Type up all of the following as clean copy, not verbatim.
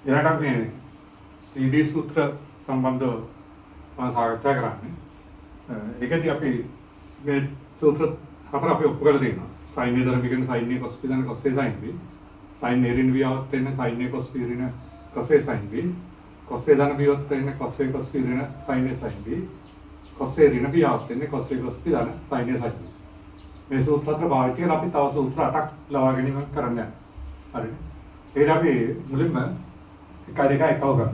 ඊළඟට මේ CD සූත්‍ර සම්බන්ධව මම සාකච්ඡා කරන්නේ. ඒකදී අපි මේ සූත්‍ර හතර අපි ඔප්පු කරලා තියෙනවා. sin A ධර්ම කියන sin A cos B ධන cos A sin B. sin A ඍණ B આવත් වෙන sin A cos B ඍණ cos A sin B. cos A ධන B આવත් වෙන cos A cos B ඍණ sin A sin B. cos A ඍණ B આવත් වෙන cos A cos B ධන sin A sin B. මේ සූත්‍ර හතර භාවිත කරලා අපි තව සූත්‍ර 8ක් ලවා ගැනීම කරන්න යනවා. හරිද? ඒක අපි මුලින්ම එකයි දෙකයි එකව කරනවා.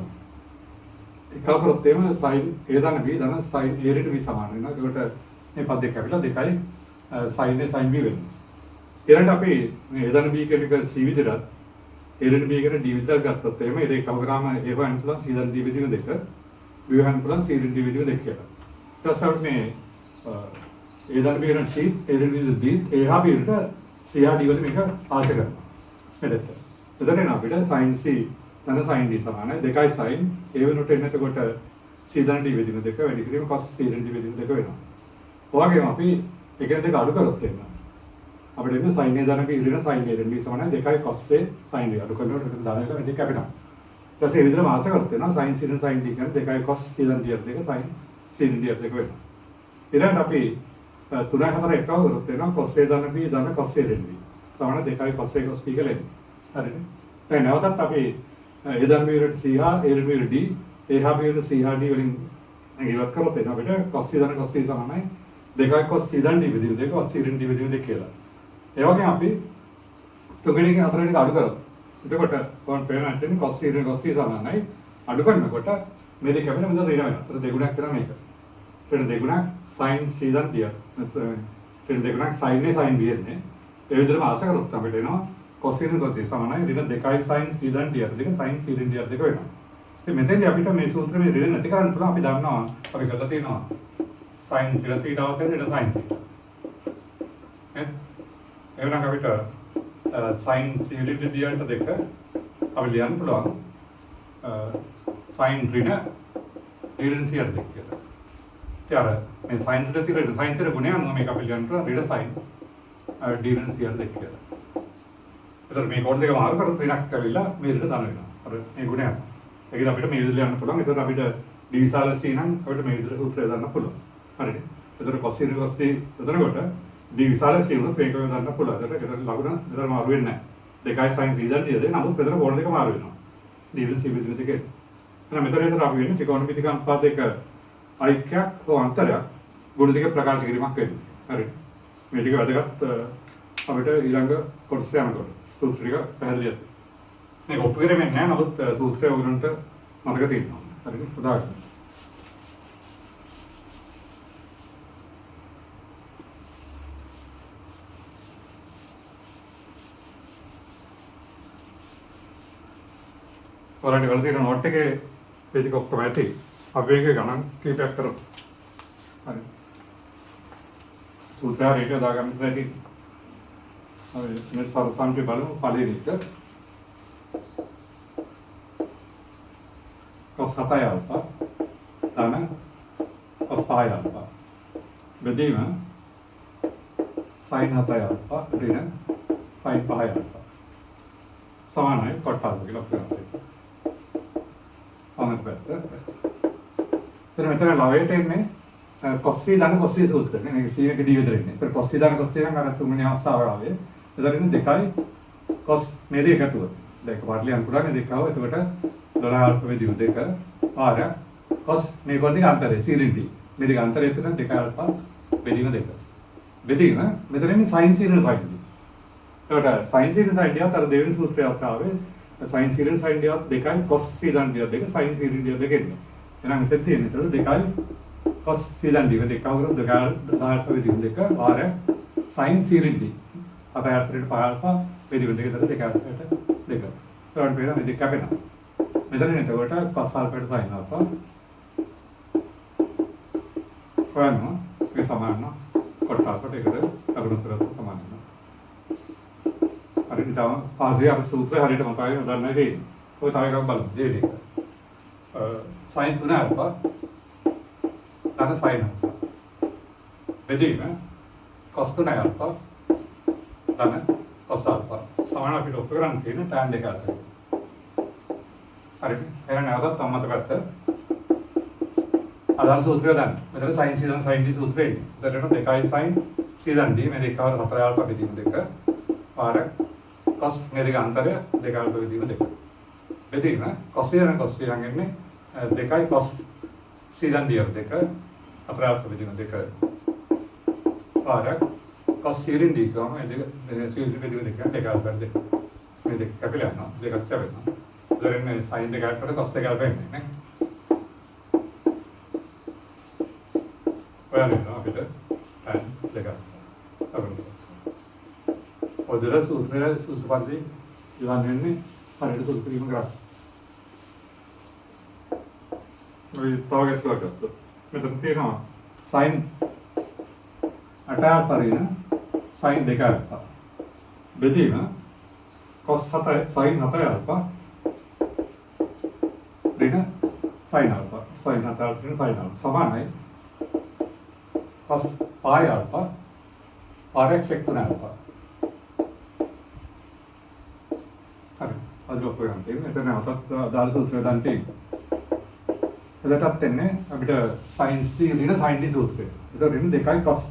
එකව කරොත් එimhe sin A ධන B ධන sin A ඍණ B සමාන වෙනවා. ඒකට මේ පද දෙක අපිට දෙකයි sin A sin B වෙනවා. ඊළඟට අපි මේ A ධන B කියන එක C විදිහට A ඍණ B කියන D විදිහට ගත්තොත් එimhe ඒ දෙක එකව කරාම A හොයන්න පුළුවන් C ධන D විදිහට දෙක B හොයන්න පුළුවන් C ඍණ D විදිහට දෙක කියලා. ඊට පස්සේ අපි මේ A ධන B කියන C A ඍණ B D A හා B වලට C හා D වලට මේක ආශ කරනවා. මෙතෙක්. එතන එන අපිට sin C ධන sin D සමානයි දෙකයි sin A වෙනුවට එන්න එතකොට C ධන D විදිහට දෙක වැඩි කිරීම cos C ඍණ D විදිහට දෙක වෙනවා. ඔයගෙම අපි එකෙන් දෙක අඩු කරොත් එන්න අපිට එන්නේ sin A ධන B ඍණ sin A ඍණ B සමානයි දෙකයි cos A sin D අඩු කරනකොට එතන දාන එක මේක කැපෙනවා. ඊට පස්සේ මේ විදිහට මාස කරත් වෙනවා sin C ඍණ sin D කියන්නේ දෙකයි cos C ධන D දෙක sin C ඍණ D දෙක වෙනවා. ඊළඟට අපි 3 4 එකව කරොත් වෙනවා cos A ධන B ධන cos A ඍණ B සමාන දෙකයි cos A cos B කියලා එන්නේ. හරිද? දැන් නැවතත් අපි A ධන B වලට C හා A ඍණ B වලට D A හා B වලට C හා D වලින් ඉවත් කරොත් එනවා අපිට cos C ධන cos D සමානයි දෙකයි cos C ධන D විදිහට දෙක cos C ඍණ D විදිහට දෙක කියලා. ඒ වගේම අපි තුන්වෙනි එක හතරවෙනි එක අඩු කරොත් එතකොට කොහොමද පේනවා නැත්නම් cos C ඍණ cos D සමානයි අඩු කරනකොට මේ දෙක අපිට මෙතන ඍණ වෙනවා. ඒතර දෙගුණයක් වෙනවා මේක. ඊට දෙගුණක් sin C ධන D. ඊට දෙගුණක් sin A sin B එන්නේ. ඒ විදිහටම ආස කරොත් අපිට එනවා cos C ඍණ cos D සමානයි ඍණ දෙකයි sin C ධන D දෙක sin C ඍණ D දෙක වෙනවා. ඉතින් මෙතෙන්දී අපිට මේ සූත්‍රයේ ඍණ නැති කරන්න පුළුවන්. අපි දන්නවා අපි කරලා තියෙනවා sin ඍණ θ આવතේ ඍණ sin θ. එවනම් අපිට sin C ඍණ D යට දෙක අපි ලියන්න පුළුවන් sin ඍණ D ඍණ C යට දෙක කියලා. ඉතින් මේ sin ඍණ θ ඍණ sin θ ගුණය අනුව මේක අපි ලියන්න පුළුවන් ඍණ sin D ඍණ C යට දෙක කියලා. එතකොට මේ කෝඩ් දෙක මාරු කරොත් ඍණක් කරවිලා මේ ඍණ දාන වෙනවා. අර මේ ගුණය. ඒකද අපිට මේ විදිහට ලියන්න පුළුවන්. එතකොට අපිට D විශාල C නම් අපිට මේ විදිහට සූත්‍රය දාන්න පුළුවන්. හරිද? එතකොට cos C cos C එතනකොට D විශාල C උනොත් මේක දාන්න පුළුවන්. එතකොට ලකුණ මෙතන මාරු වෙන්නේ නැහැ. දෙකයි sin C ධන D දෙක. නමුත් මෙතන කෝණ දෙක මාරු වෙනවා. D වෙන C විදිහට දෙක. එහෙනම් මෙතන අපි වෙන්නේ ත්‍රිකෝණමිතික අනුපාත දෙක ඓක්‍යයක් හෝ අන්තරයක් ගුණ දෙක ප්‍රකාශ කිරීමක් වෙන්නේ. හරිද? මේ ටික වැදගත් අපිට ඊළඟ කොටස යනකොට සූත්‍ර ටික පැහැදිලිද? මේක ඔප්පු කරෙන්නේ නැහැ. නමුත් සූත්‍රය උගලන්ට මතක තියෙනවා. හරිද? උදාහරණ ඔයාලට ගල තියෙන නෝට් එකේ මේ ටික ඔක්කොම ඇති. අපි මේක ගණන් කීපයක් කරමු. හරි. සූත්‍රය රේඛ දාගන්න ඉතින් ඇති. අපි මේ සරසම්පේ බලමු පළවෙනි එක. cos 7 alpha ධන cos 5 alpha බෙදීම sin 7 alpha ඍණ sin 5 alpha සමානයි කොටස් කියලා කියනවා. අනන්ත පැත්ත. එතන මෙතන ලවයට එන්නේ cos C ධන cos C සූත්‍රය. මේක C එක D විතර ඉන්නේ. ඒතර cos C ධන cos C නම් අර තුන්වෙනි අවස්ථාව ආවේ. එතන ඉන්නේ දෙකයි cos මේ දෙක එකතුව. දෙක පාඩලියන් පුරානේ දෙකව. එතකොට 12 alpha වේදී දෙක ආර cos මේ කොටි අන්තරය C ඍණ D. මේ දෙක අන්තරය තුන 2 alpha බෙදීම දෙක. බෙදීම මෙතන ඉන්නේ sin C ඍණ sin D. එතකොට sin C ඍණ sin D අතර දෙවෙනි සූත්‍රයත් ආවේ sin C ඍණ sin D දෙකයි cos C ධන D දෙක sin C ඍණ D දෙක එන්නේ. එහෙනම් මෙතන තියෙන්නේ එතකොට දෙකයි cos C ධන D දෙක කවුරුද 12 alpha වේදී දෙක ආර sin C ඍණ D. අතර alpha 5 alpha වේදී දෙක අතර 2 alpha දෙක. ඒකට පේනවා මේ දෙක කැපෙනවා. මෙතන එතකොට cos alpha sin alpha හොයනවා මේ සමාන කොටසකට එකට ලකුණු කරලා සමාන වෙනවා. හරියට තම පාස්වේ අර සූත්‍රය හරියට මතකයි උදාහරණයක් දෙන්නේ. ඔය තව එකක් බලමු දෙවෙනි එක. sin 3 alpha ධන sin alpha බෙදීම cos 3 alpha ධන cos alpha සමාන අපිට ඔප්පු කරන්න තියෙන tan දෙක අතර. හරි. එහෙනම් නැවතත් අම්මත පැත්ත. අදාළ සූත්‍රය දාන්න. මෙතන sin c dan sin d සූත්‍රය එන්නේ. එතනට 2 sin c dan d මේ දෙකවර 4 ආල්ෆා බෙදීම 2 පාරක් cos මේ දෙක අන්තරය 2 ආල්ෆා බෙදීම 2. බෙදීම cos c dan cos c නම් එන්නේ 2 cos c dan d 2 4 ආල්ෆා බෙදීම 2 පාරක් cos c dan d ගාම මේ දෙක c dan බෙදීම 2 ආල්ෆා 2 මේ දෙක කැපිලා යනවා දෙකක් කැපෙනවා. එතන sin 2 ආල්ෆාට cos 2 ආල්ෆා එන්නේ නේ. අපිට tan දෙක ඔය දෙක සූත්‍රය සූසුපන්ති යොදන් වෙන්නේ හරියට සුළු කිරීම කරා. ඔය තවගත් කරගත්තා. මෙතන තියෙනවා sin 8 පරිණ sin 2 ආල්ෆා බෙදීම cos 7 sin 7 ආල්ෆා ඍණ sin ආල්ෆා sin 7 ආල්ෆා ඍණ sin ආල්ෆා සමානයි cos pi alpha rx sec 3 alpha. හරි. අද ඔක්කොම ගන්න තියෙන්නේ. එතන අතත් දාල සූත්‍රය දාන්න තියෙන්නේ. එතටත් එන්නේ අපිට sin c ඍණ sin d සූත්‍රය. ඒක ඍණ 2 cos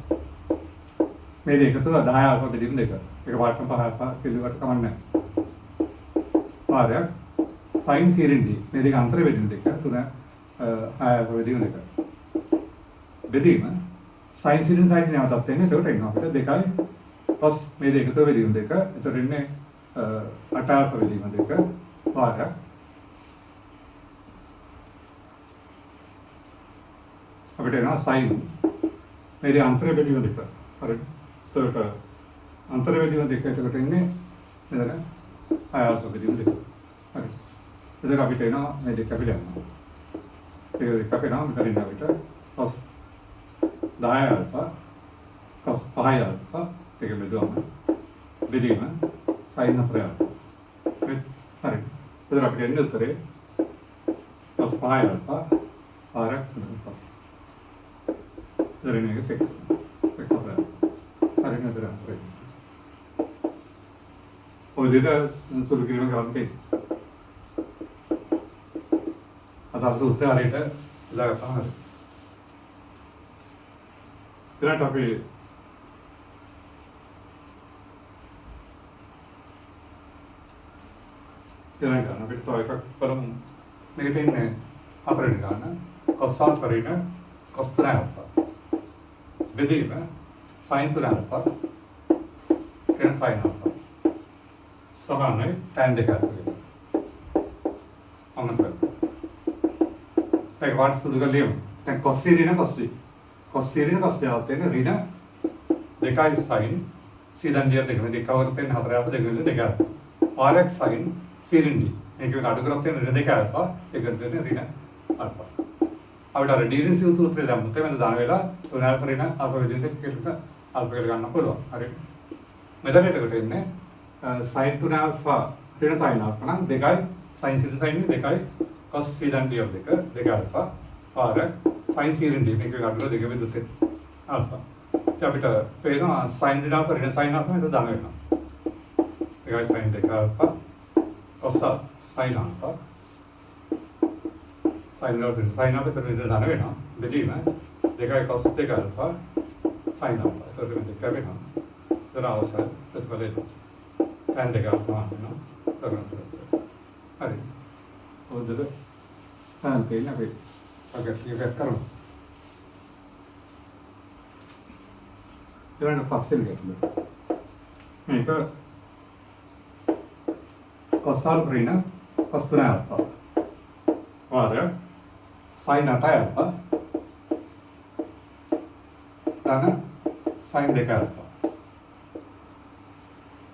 මේ දෙක තුන 10 alpha බෙදීම 2. එක පාටම 5 alpha පිළිවෙලට කමන්නේ නැහැ. පාරයක් sin c ඍණ d මේ දෙක අන්තර බෙදීම 2 3 6 alpha බෙදීම 2. බෙදීම sin sin sin නැවතත් එන්නේ. එතකොට එනවා අපිට 2 cos මේ දෙක තුන බෙදීම 2. එතකොට එන්නේ 8 alpha බෙදීම 2 පාරක් අපිට එනවා sin මේ දෙක අන්තර බෙදීම 2. හරිද? එතකොට අන්තර බෙදීම 2 එතකොට එන්නේ මෙතන 6 alpha බෙදීම 2. හරි. එතකොට අපිට එනවා මේ දෙක අපිට යනවා. ඒක අපිට නම් මෙතන අපිට cos 10 alpha cos pi alpha දෙක බෙදුවම බෙදීම sin 4 alpha. හරි. එතන අපිට එන්නේ උත්තරේ cos pi alpha පාරක් cos. එතන එක sec 4. හරි නේද? හරි. ඔය දෙක සුළු කිරීම කරන්න තියෙන්නේ. අදාළ සූත්‍රය හරියට දාගත්තාම හරි. ඊළඟට අපි ඊළඟට අපිට තව එකක් බලමු. මේක තියෙන්නේ හතරවෙනි ගාන cos alpha ඍණ cos 3 alpha බෙදීම sin 3 alpha ඍණ sin alpha සමානයි tan 2 alpha කියලා. අමතක. ඒක වාට සුදු කරලියමු. දැන් cos c ඍණ cos c cos c ඍණ cos c આવත වෙන ඍණ 2 sin c dan d දෙක මේ දෙකවර තියෙන 4 alpha දෙක විතර 2 alpha rx sin c ඍණ d මේක අඩු කරත් තියෙන ඍණ 2 alpha දෙක දෙන ඍණ alpha අපිට අර d ඍණ c සූත්‍රය දැම්මොත් එමෙන්න දාන වෙලා 3 alpha ඍණ alpha විදිහට කියලා alpha කියලා ගන්න පුළුවන්. හරි. මෙතන එතකොට එන්නේ sin 3 alpha ඍණ sin alpha නම් 2 sin c sin 2 cos c dan d දෙක 2 alpha rx sin c ඍණ d මේක අඩු දෙක විදිහට alpha අපිට පේනවා sin ඍණ alpha ඍණ sin alpha මෙතන දාන වෙනවා. 2 sin 2 alpha cos sin alpha sin alpha එතන දාන වෙනවා. බෙදීම 2 cos 2 alpha sin alpha එතකොට මේ දෙක වෙනවා. එතන අවශ්‍ය ප්‍රතිඵලය tan 2 alpha වෙනවා. හරි. ඔතන tan තියෙන අපි අගතියක් කරමු. ඊළඟ පස්සේ ගන්න. මේක cos alpha ඍණ cos 3 alpha වාරය sin 8 alpha ධන sin 2 alpha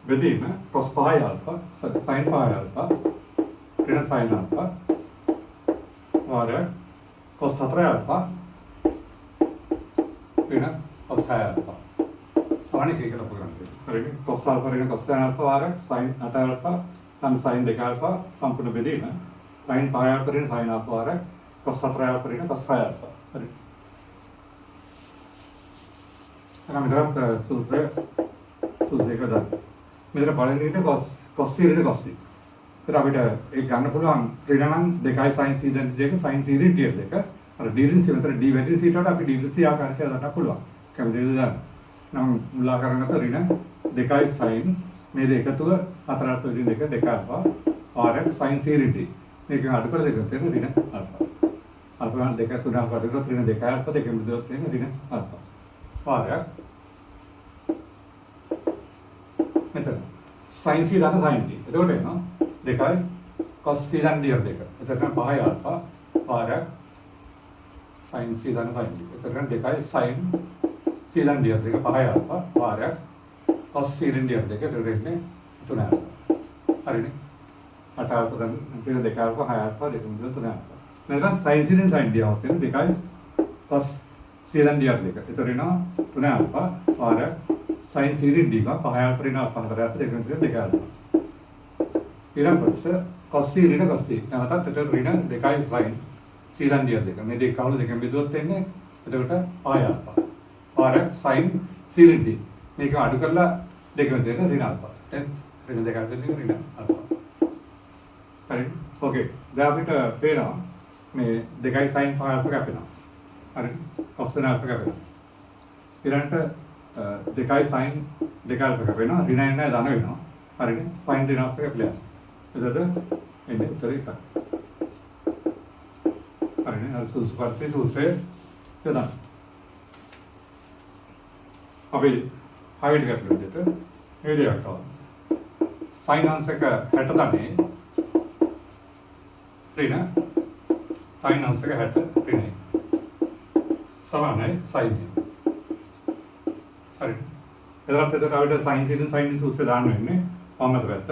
බෙදීම cos pi alpha sin pi alpha ඍණ sin alpha වාරය cos 4 alpha ඍණ cos 6 alpha සමානයි කියලා පොරන් තියෙනවා. හරිනේ. cos alpha ඍණ cos 6 alpha වාරය sin 8 alpha dan sin 2 alpha සම්පූර්ණ බෙදීම sin pi alpha ඍණ sin alpha වාරය cos 4 alpha ඍණ cos 6 alpha. හරි. අර මෙතනත් සූත්‍රය දාන්න. මෙතන බලන්නේ cos c ඍණ cos c. ඒතර අපිට ඒක ගන්න පුළුවන් ඍණ නම් 2යි sin c දැන් දෙක sin c රින් ටියර් දෙක. අර d රින් c මෙතන d වැඩි c ට අපි d රින් c ආකාරයට හදන්න පුළුවන්. කැමතිද දාන්න. නම් මුලා කරගත්ත ඍණ 2යි sin මේ දෙක එකතුව 4 අල්පා ඍණ 2 අල්පා r sin c රින් t. මේක අඩු කර දෙක තියෙන ඍණ අල්පා. අල්පා 2 3 අල්පා දෙක ඍණ 2 අල්පා දෙකෙන් බෙදුවොත් තියෙන ඍණ අල්පා. r මෙතන sin c දාන sin t. එතකොට එනවා 2යි cos c දාන d දෙක. එතකොට 5යි අල්පා r sin c දාන sin t. එතකොට 2යි sin c දාන d දෙක 5යි අල්පා r cos c රින් d දෙක. එතකොට එන්නේ 3 අල්පා. හරිනේ. 8 අල්පා දැන් පිළ 2 අල්පා 6 අල්පා දෙකම 3 අල්පා. මෙතන sin c රින් sin d આવත් වෙන 2යි cos c දාන d දෙක. එතකොට එනවා 3 අල්පා r sin c රින් d එක 5 අල්පා රින් අල්පා 4 අල්පා දෙකම 2 අල්පා. ඊළඟට cos c රින cos c නැවතත් එතකොට රින 2යි sin c දාන d දෙක. මේ දෙක කවුල දෙකෙන් බෙදුවොත් එන්නේ එතකොට 5 අල්පා r sin c රින් d. මේක අඩු කරලා දෙකම දෙන්න රින අල්පා. දැන් රින දෙක අතර දෙක රින අල්පා. හරි. ඕකේ. දැන් අපිට පේනවා මේ 2යි sin 5 අල්පා කැපෙනවා. හරි. cos වෙන අල්පා කැපෙනවා. ඊළඟට 2යි sin 2 අල්පා කැපෙනවා. රින එන්නේ ධන වෙනවා. හරිනේ. sin රින අල්පා කැපිලා. එතකොට එන්නේ උත්තර එකක්. හරිනේ. අර සූත්‍රය සූත්‍රය යොදන්න. අපි හයිඩ් ගැටලු විදිහට මේ දෙයක් තමයි. sin අංශක 60 ධනේ ඍණ sin අංශක 60 ඍණයි. සමානයි sin. හරි. එතකොට අපිට sin sin සූත්‍රය දාන්න වෙන්නේ වම් අත පැත්ත.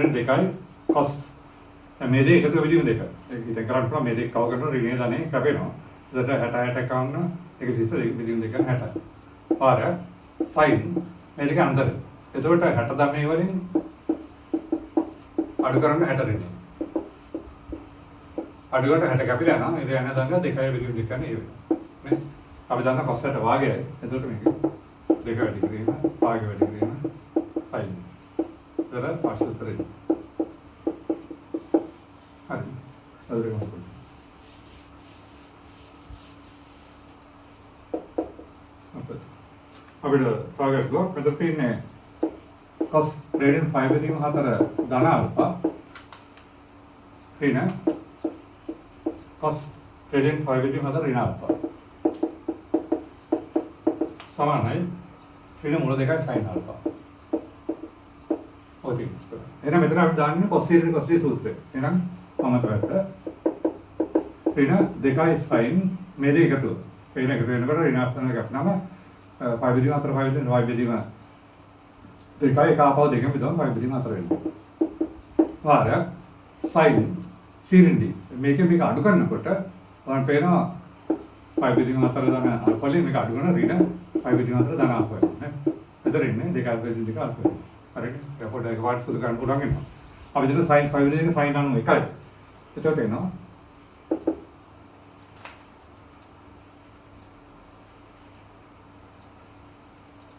ऋण 2යි cos මේ දෙක එකතු වෙවීම දෙක. ඒක ඉතින් කරන්න පුළුවන් මේ දෙක කව කරනවා ඍණේ ධනේ කැපෙනවා. එතකොට 60 60 කවන්න 130 වෙවීම දෙක 60. පාර sin මේ දෙක අන්තරය. එතකොට 60 ධනේ වලින් අඩු කරන්න 60 ඍණේ. අඩු කරලා 60 කැපිලා යනවා. මේ යන ධන 2යි වෙවීම දෙක නේ වෙනවා. නේ? අපි දන්න cos 60 වාගයයි. එතකොට මේක දෙක වැඩි කිරීම වාගය වැඩි කිරීම sin जरा पार्शियल तरह हाँ जी अदर का मतलब अच्छा अब इधर target लो मतलब तीन ने cos radian 5 दी वहाँ तरह दाना अल्फा ठीक है cos radian 5 दी वहाँ तरह ऋण अल्फा समान है फिर मूल देखा sin अल्फा होती है එහෙනම් මෙතන අපි දාන්නේ cos ඍණ cos සූත්‍රය. එහෙනම් මම තවත් ඍණ 2යි sin මේ දෙක එකතුව. මේ එකතු වෙනකොට ඍණාත්මක ගන්නම 5 බෙදීම 4 5 බෙදීම 9 බෙදීම 2යි එක ආපහු දෙකම බෙදුවම 5 බෙදීම 4 වෙනවා. වාර sin c ඍණ d මේක අඩු කරනකොට ඔයන් පේනවා 5 බෙදීම 4 දාන අල්පලි මේක අඩු කරන ඍණ 5 බෙදීම 4 දාන ආපහු වෙනවා. එතන ඉන්නේ 2 බෙදීම 2 ආපහු වෙනවා. හරිනේ. එතකොට ඒක වාට සුදු කරන්න පුළුවන් වෙනවා. අපි දෙන sin 5 දෙක sin 91යි. එතකොට එනවා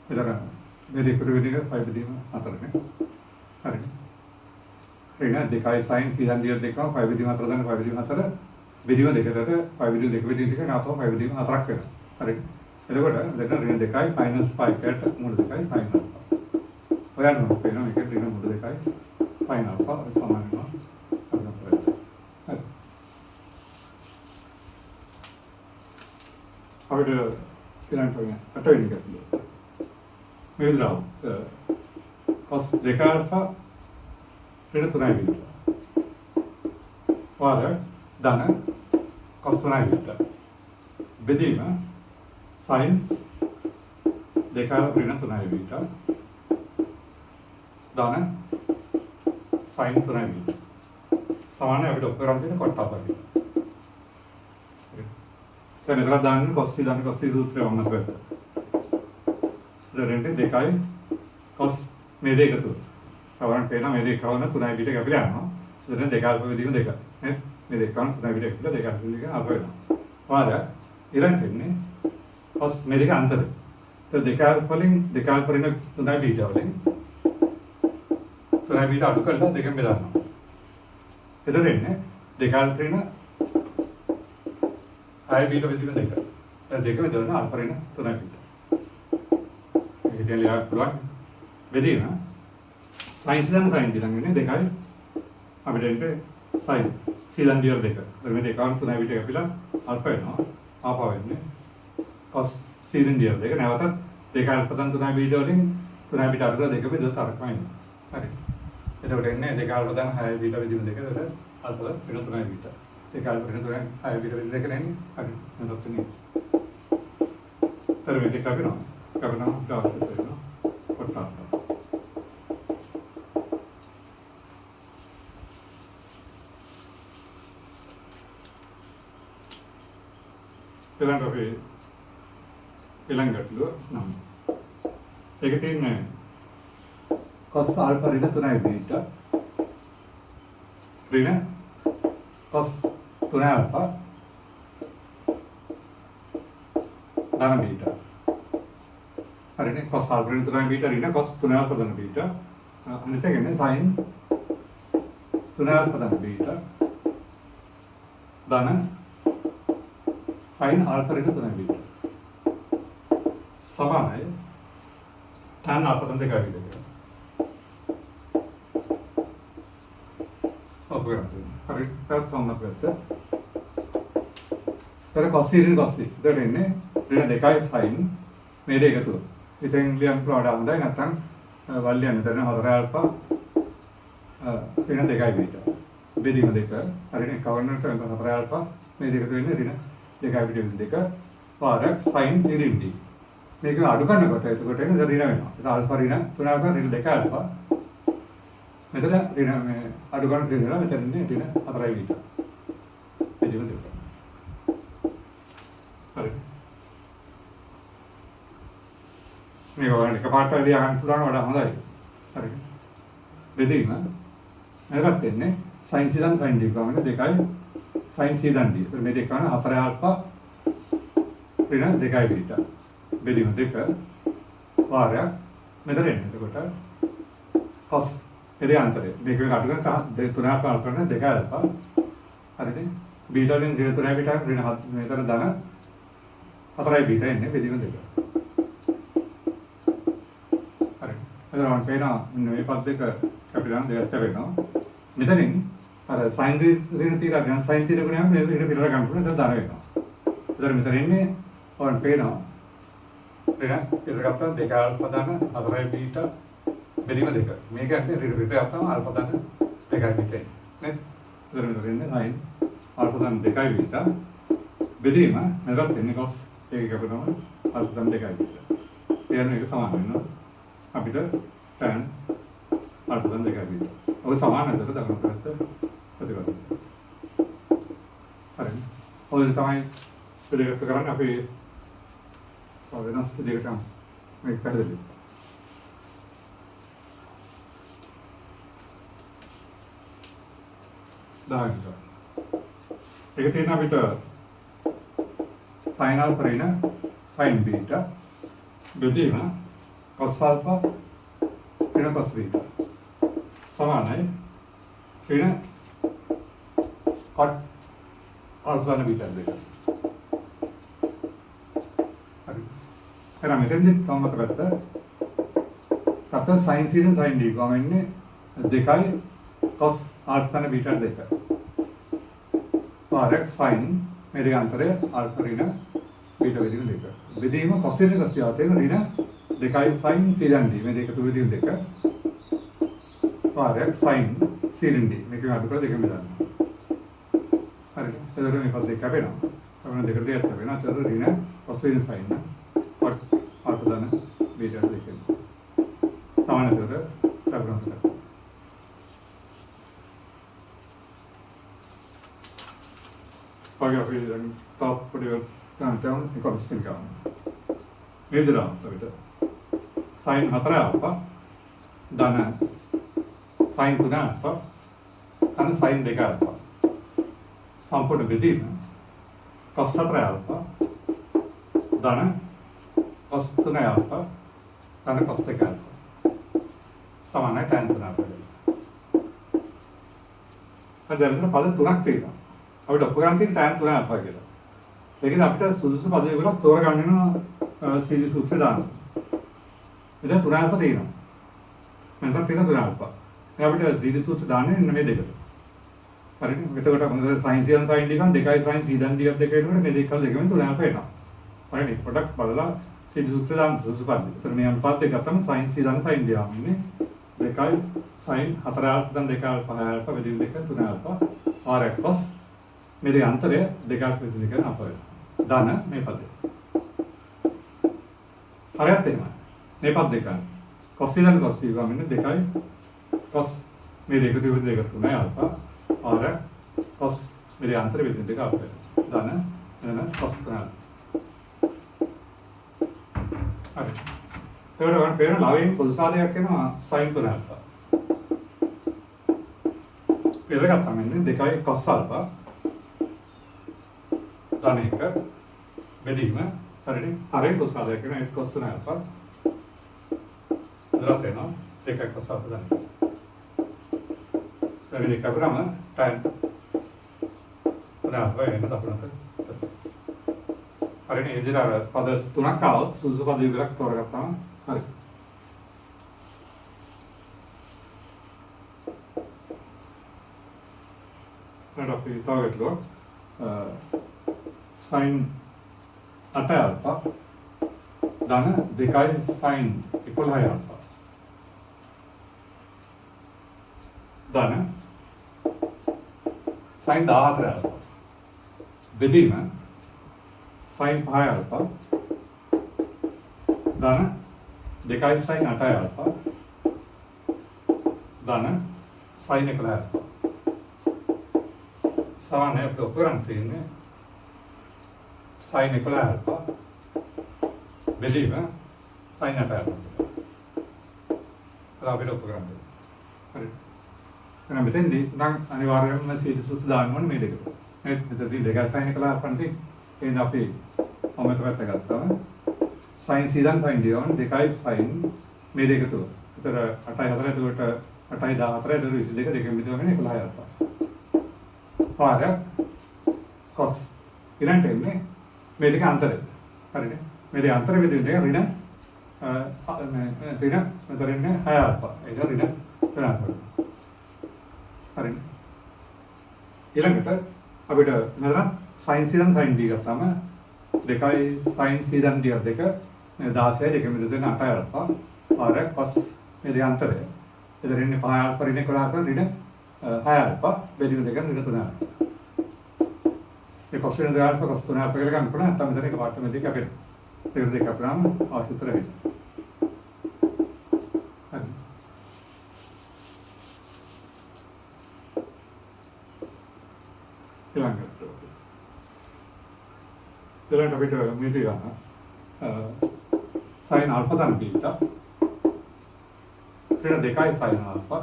එතන මේ දෙක විදිහ 5 බෙදීම 4නේ. හරිනේ. ඍණ 2යි sin c හන්දිය දෙකම 5 බෙදීම 4 දාන 5 බෙදීම 4 බෙදීම දෙකකට 5 බෙදීම 2 බෙදීම දෙක නාතෝ 5 බෙදීම 4ක් වෙනවා. හරිනේ. එතකොට දෙන්න ඍණ 2යි sin 5කට මුල 2යි sin alpha. ඔයන්න පේනවා මේක ඍණ මුල 2යි sin alpha සමාන වෙනවා. හරි. අපිට ඊළඟට අටවෙනි ගැටලුව. මේ විදිහට cos 2 alpha ඍණ 3යි විතර. වාර ධන cos 3යි විතර. බෙදීම sin 2 ඍණ 3යි විතර. ධන sin 3යි විතර. සමානයි අපිට ඔක්කොරන් තියෙන කොටපරි. දැන් මෙතන දාන්නේ cos c දාන්නේ cos c සූත්‍රය වමන පැත්ත. දැන් 2යි cos මේ දෙක තුන. සමහරවිට පේනවා මේ දෙක කවන 3යි පිට කැපිලා යනවා. දැන් 2 අල්ප බෙදීම 2. නේ? මේ දෙක කවන 3යි පිට කැපිලා 2 අල්ප බෙදීම අල්ප වෙනවා. වාර ඊළඟට එන්නේ cos මේ දෙක අන්තරය. ඒත් 2 අල්ප වලින් 2 අල්ප ඍණ 3යි පිට වලින් 3යි බීට අඩු කරලා දෙකෙන් බෙදන්නවා. එතන එන්නේ 2 ඍණ 6යි බීට බෙදීම 2. දැන් 2 බෙදවන අල්ෆා ඍණ 3යි බීට. ඒක දැන් ලියා පුළුවන් බෙදීම sin සිදන් sin d ළඟ ඉන්නේ 2යි අපිට එන්නේ sin සිදන් d 2. දැන් මේ දෙකම 3යි බීට කැපිලා අල්ෆා වෙනවා. ආපහු වෙන්නේ cos සිදන් d 2. නැවතත් 2 අල්ෆා තන් 3යි බීට වලින් 3යි බීට අඩු කරලා 2 බෙදුවොත් අරකම එනවා. හරි. එතකොට එන්නේ 2 අල්ෆා තන් 6යි බීට බෙදීම 2. එතකොට අල්ෆා ඍණ 3යි බීට. 2 අල්ෆා ඍණ 3යි 6යි බීට බෙදීම 2 නේ. හරි. එතකොට නේ. तर මේ දෙක කපනවා. ඩාස් කරනවා. කොටනවා. ඊළඟට අපි ඊළඟට නම් ඒක තියෙන්නේ cos alpha ඍණ 3යි බීටා ඍණ cos 3 alpha ධන බීටා හරිනේ cos alpha ඍණ 3යි බීටා ඍණ cos 3 alpha ධන බීටා අනිත් එක නේ sin 3 alpha ධන බීටා ධන sin alpha ඍණ 3යි බීටා සමානයි tan alpha ධන 2යි බීටා හරි තමයි පැත්ත. ඒතර cos ඍණ cos. ඒතර එන්නේ ඍණ 2යි sin මේ දෙක එකතුව. ඉතින් ලියන්න පුළුවන් හොඳයි නැත්නම් වල්ලියන්න දෙන 4 alpha ඍණ 2යි බීටා. බෙදීම 2. හරිනේ කවන්නට 4 alpha මේ දෙක තුන ඉන්නේ ඍණ 2යි බීටා 2 පාරක් sin ඍණ d. මේක අඩු කරනකොට එතකොට එන්නේ ඍණ වෙනවා. ඒක alpha ඍණ 3 alpha ඍණ 2 alpha මෙතන ඍණ මේ අඩු ගන්න ඍණ මෙතන ඉන්නේ ඍණ 4යි බීටා. බෙදීම 2. හරි. මේක වань එකපාරට වැඩි අහන්න පුළුවන් වඩා හොඳයි. හරි. බෙදීම නැරත් එන්නේ sin සිදන් sin d ගාමන 2යි sin සිදන් d. මේ දෙක ගන්න 4 alpha ඍණ 2යි බීටා. බෙදීම 2 වාරයක් මෙතන එන්නේ. එතකොට cos එදේ අන්තරය මේක අඩු කරන 3 alpha කරන 2 alpha හරිනේ බීටා වලින් ඍණ 3යි බීටා ඍණ 7 මෙතන ධන 4යි බීටා එන්නේ බෙදීම 2. හරි. එතන පේනවා මේ පද දෙක කැපිටල් දෙකක් වෙනවා. මෙතනින් අර sin ඍණ తీරා ගන්න sin తీර ගුණයම මේ ඍණ පිටර ගන්න පුළුවන් එතන ධන වෙනවා. එතන මෙතන ඉන්නේ ඔයන් පේනවා ඍණ පිටර ගත්තා 2 alpha ධන 4යි බීටා බෙදීම 2. මේක ඇත්තේ ඍණ පිටර ගත්තාම alpha ධන 2යි බීටා නේද? එතන මෙතන ඉන්නේ sin alpha ධන 2යි බීටා බෙදීම නැගත් එන්නේ cos ඒක කැපෙනවා alpha ධන 2යි බීටා. එයන් එක සමාන වෙනවා අපිට tan alpha ධන 2යි බීටා. ඔය සමාන නැතර දක්වන පැත්ත ප්‍රතිපද. හරි. ඔය තමයි පිළිගත් කරන්නේ අපි වෙනස් දෙයකට මේක පැහැදිලි. දාන්න. ඒක තියෙන අපිට sin alpha ඍණ sin beta බෙදීම cos alpha ඍණ cos beta සමානයි ඍණ cot alpha ඍණ beta දෙක. හරි. එහෙනම් මෙතෙන්දි තමයි මතකත් තත sin sin sin d ගාමන්නේ 2යි cos alpha ඍණ beta 2. පාරක් sin මේ දෙක අතරේ alpha ඍණ beta බෙදීම 2. බෙදීම cos ඍණ cos යතේන ඍණ 2යි sin sin d මේ දෙක තුන බෙදීම 2. පාරක් sin sin d මේක අඩු කරලා දෙකම දාන්න. හරි. එතකොට මේ පද දෙක කැපෙනවා. කැපෙන දෙකට දෙයක් කැපෙනවා. එතකොට ඍණ cos ඍණ sin cot alpha ධන beta 2. සමාන එතකොට ලැබුණා. Poi aprire il top del countdown e cosa si incana. Vedrà, sapete, sin 4 alpha, dan sin 3 alpha, dan sin 2 alpha. සම්පූර්ණ බෙදීම cos 4 alpha, dan cos 3 alpha, dan cos 2 alpha. සමානයි tan 3 alpha. දැන් මෙතන පද තුනක් තියෙනවා. අපිට ඔප්පු ගන්න තියෙන ටයිම් තුනක් අපා කියලා. ඒකද අපිට සුදුසු පද විගුණක් තෝරගන්න වෙනවා සීනි සූත්‍රය දාන්න. මෙතන තුන අපා තියෙනවා. මෙතන තියෙන තුන අපා. දැන් අපිට සීනි සූත්‍රය දාන්නේ මේ දෙකට. හරිද? එතකොට මොකද sin c and sin d ගන්න 2යි sin c දැන් d දෙක වෙනකොට මේ දෙක කරලා දෙකෙන් තුන අපා එනවා. හරිනේ? පොඩක් බලලා සීනි සූත්‍රය දාන්න සුදුසු පද. එතන මේ අනුපාත දෙක ගත්තම sin c දාන sin d ආවන්නේ. 2යි sin 4 දැන් 2 5 බෙදීම දෙක 3 alpha r cos මේ දෙක අන්තරය 2ක් බෙදීම දෙක අප වෙනවා. දාන මේ පදේ. හරියට එහෙමයි. මේ පද දෙක. cos c දාන cos c ගාමින් 2යි cos මේ දෙක දෙක 3යි alpha r cos මේ දෙක අන්තරය බෙදීම දෙක අප වෙනවා. දාන එන cos 3. හරි. ඒකට ගන්න පේන ලාවෙන් පොදු සාධකයක් වෙනවා sin 3 alpha. පෙරගත්තා මෙන්න 2යි cos alpha දාන එක බෙදීම හරිනේ. හරිය පොදු සාධකයක් වෙනවා cos 3 alpha. දරත වෙනවා 2යි cos alpha දාන. දැන් මේක අපරම tan 3 alpha එන්න දක්වන්නත්. හරිනේ. ඒ විදිහට පද තුනක් ආවොත් සුදුසු පද විගුණක් තෝරගත්තාම හරි. ඊට අපි තව sin 8 alpha ධන 2යි sin 11 alpha ධන sin 14 alpha බෙදීම sin 5 alpha ධන 2යි sin 8 alpha ධන sin 11 alpha සමානයි අපිට උපකරණ තියෙන්නේ sin 11 alpha බෙදීම sin 8 alpha. අපිට උපකරණ තියෙන්නේ. හරි. එහෙනම් මෙතෙන්දී නම් අනිවාර්යයෙන්ම සීටි සූත්‍ර දාන්න ඕනේ මේ දෙකට. මෙතනදී 2යි sin 11 alpha නේ. එහෙනම් අපි ඔමෙත පැත්ත ගත්තාම sin c දැන් sin d වань 2යි sin මේ දෙක තුන. ඒතර 8යි 4 එතකොට 8යි 14 එතකොට 22 දෙකෙන් බෙදුවම 11 alpha. පාරක් cos ඊළඟට එන්නේ මේ දෙක අන්තරය. හරිනේ. මේ දෙක අන්තරය බෙදෙන දෙක ඍණ මෙතන ඉන්නේ 6 alpha. ඒක ඍණ 3 alpha. හරිනේ. ඊළඟට අපිට මෙතන sin c දැන් sin d ගත්තාම 2යි sin c දැන් d දෙක 16යි දෙකෙන් බෙදෙන 8 alpha. පාරක් cos මේ දෙක අන්තරය. එතන ඉන්නේ 5 alpha ඍණ 11 alpha ඍණ 6 alpha බෙදීම දෙක ඍණ 3 alpha. මේ cos වෙන 2 alpha cos 3 alpha කියලා ගන්න පුළුවන්. නැත්නම් මෙතන එක පාට මේ දෙක අපේ. ඒක දෙක අපරාම අවශ්‍ය උත්තර වෙයි. හරි. ඊළඟට අපිට මේ දෙක ගන්න. sin alpha ධන beta. ඊට 2යි sin alpha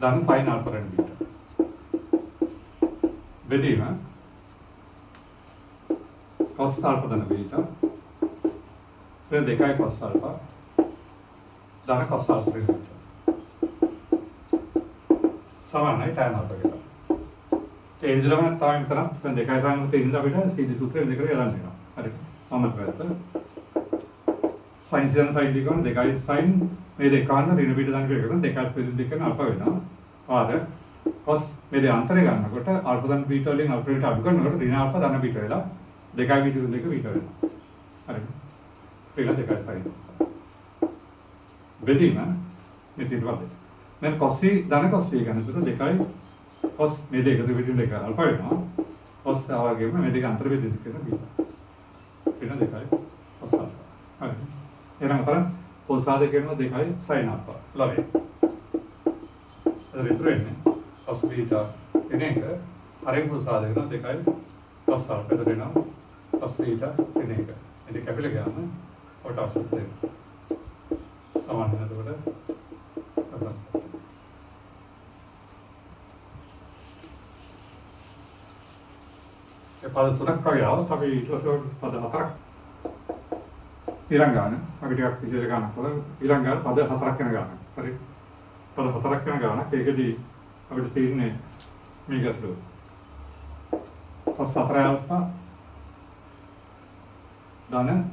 ධන sin alpha ඍණ beta. බෙදීම cos alpha ධන beta ඊට 2යි cos alpha ධන cos alpha ඍණ beta. සමානයි tan alpha කියලා. ඒ විදිහම තමයි මෙතන දැන් 2යි sin alpha තියෙන අපිට සීඩි සූත්‍රය දෙකට යොදන්න වෙනවා. හරි. මම පැත්ත sin c sin d ගන්න 2යි sin මේ දෙක ගන්න ඍණ beta ධන beta කරන 2යි පිළිද දෙකන alpha වෙනවා. ආර cos මේ දෙක අන්තරය ගන්නකොට alpha ධන beta වලින් alpha වලට අඩු කරනකොට ඍණ alpha ධන beta වෙලා 2යි beta දෙක beta වෙනවා. හරිද? ඍණ 2යි sin. බෙදීම මේ තියෙනවද? මම cos c ධන cos c ගන්නකොට 2යි cos මේ දෙක බෙදීම දෙක alpha වෙනවා. cos ආවගේම මේ දෙක අන්තර බෙදීම දෙක beta. ඍණ 2යි cos alpha. හරි. එහෙනම් අතන පොදු සාධක වෙනවා 2යි sin alpha. ලවේ. අද විතර එන්නේ cos beta එන එක හරිය පොදු සාධක වෙනවා 2යි cos alpha දෙනවා cos beta එන එක. ඉතින් කැපිලා ගියාම ඔට අවශ්‍ය දෙන්න. සමාන වෙනකොට ඒ පද තුනක් වගේ આવත් අපි ඊට පස්සේ පද හතරක් ඊළඟ ගාන අපි ටිකක් විශේෂ ගානක් වල ඊළඟ ගාන පද හතරක් වෙන ගානක්. හරි. පද හතරක් වෙන ගානක්. ඒකෙදී අපිට තියෙන්නේ මේක ඇතුළු cos 4 alpha ධන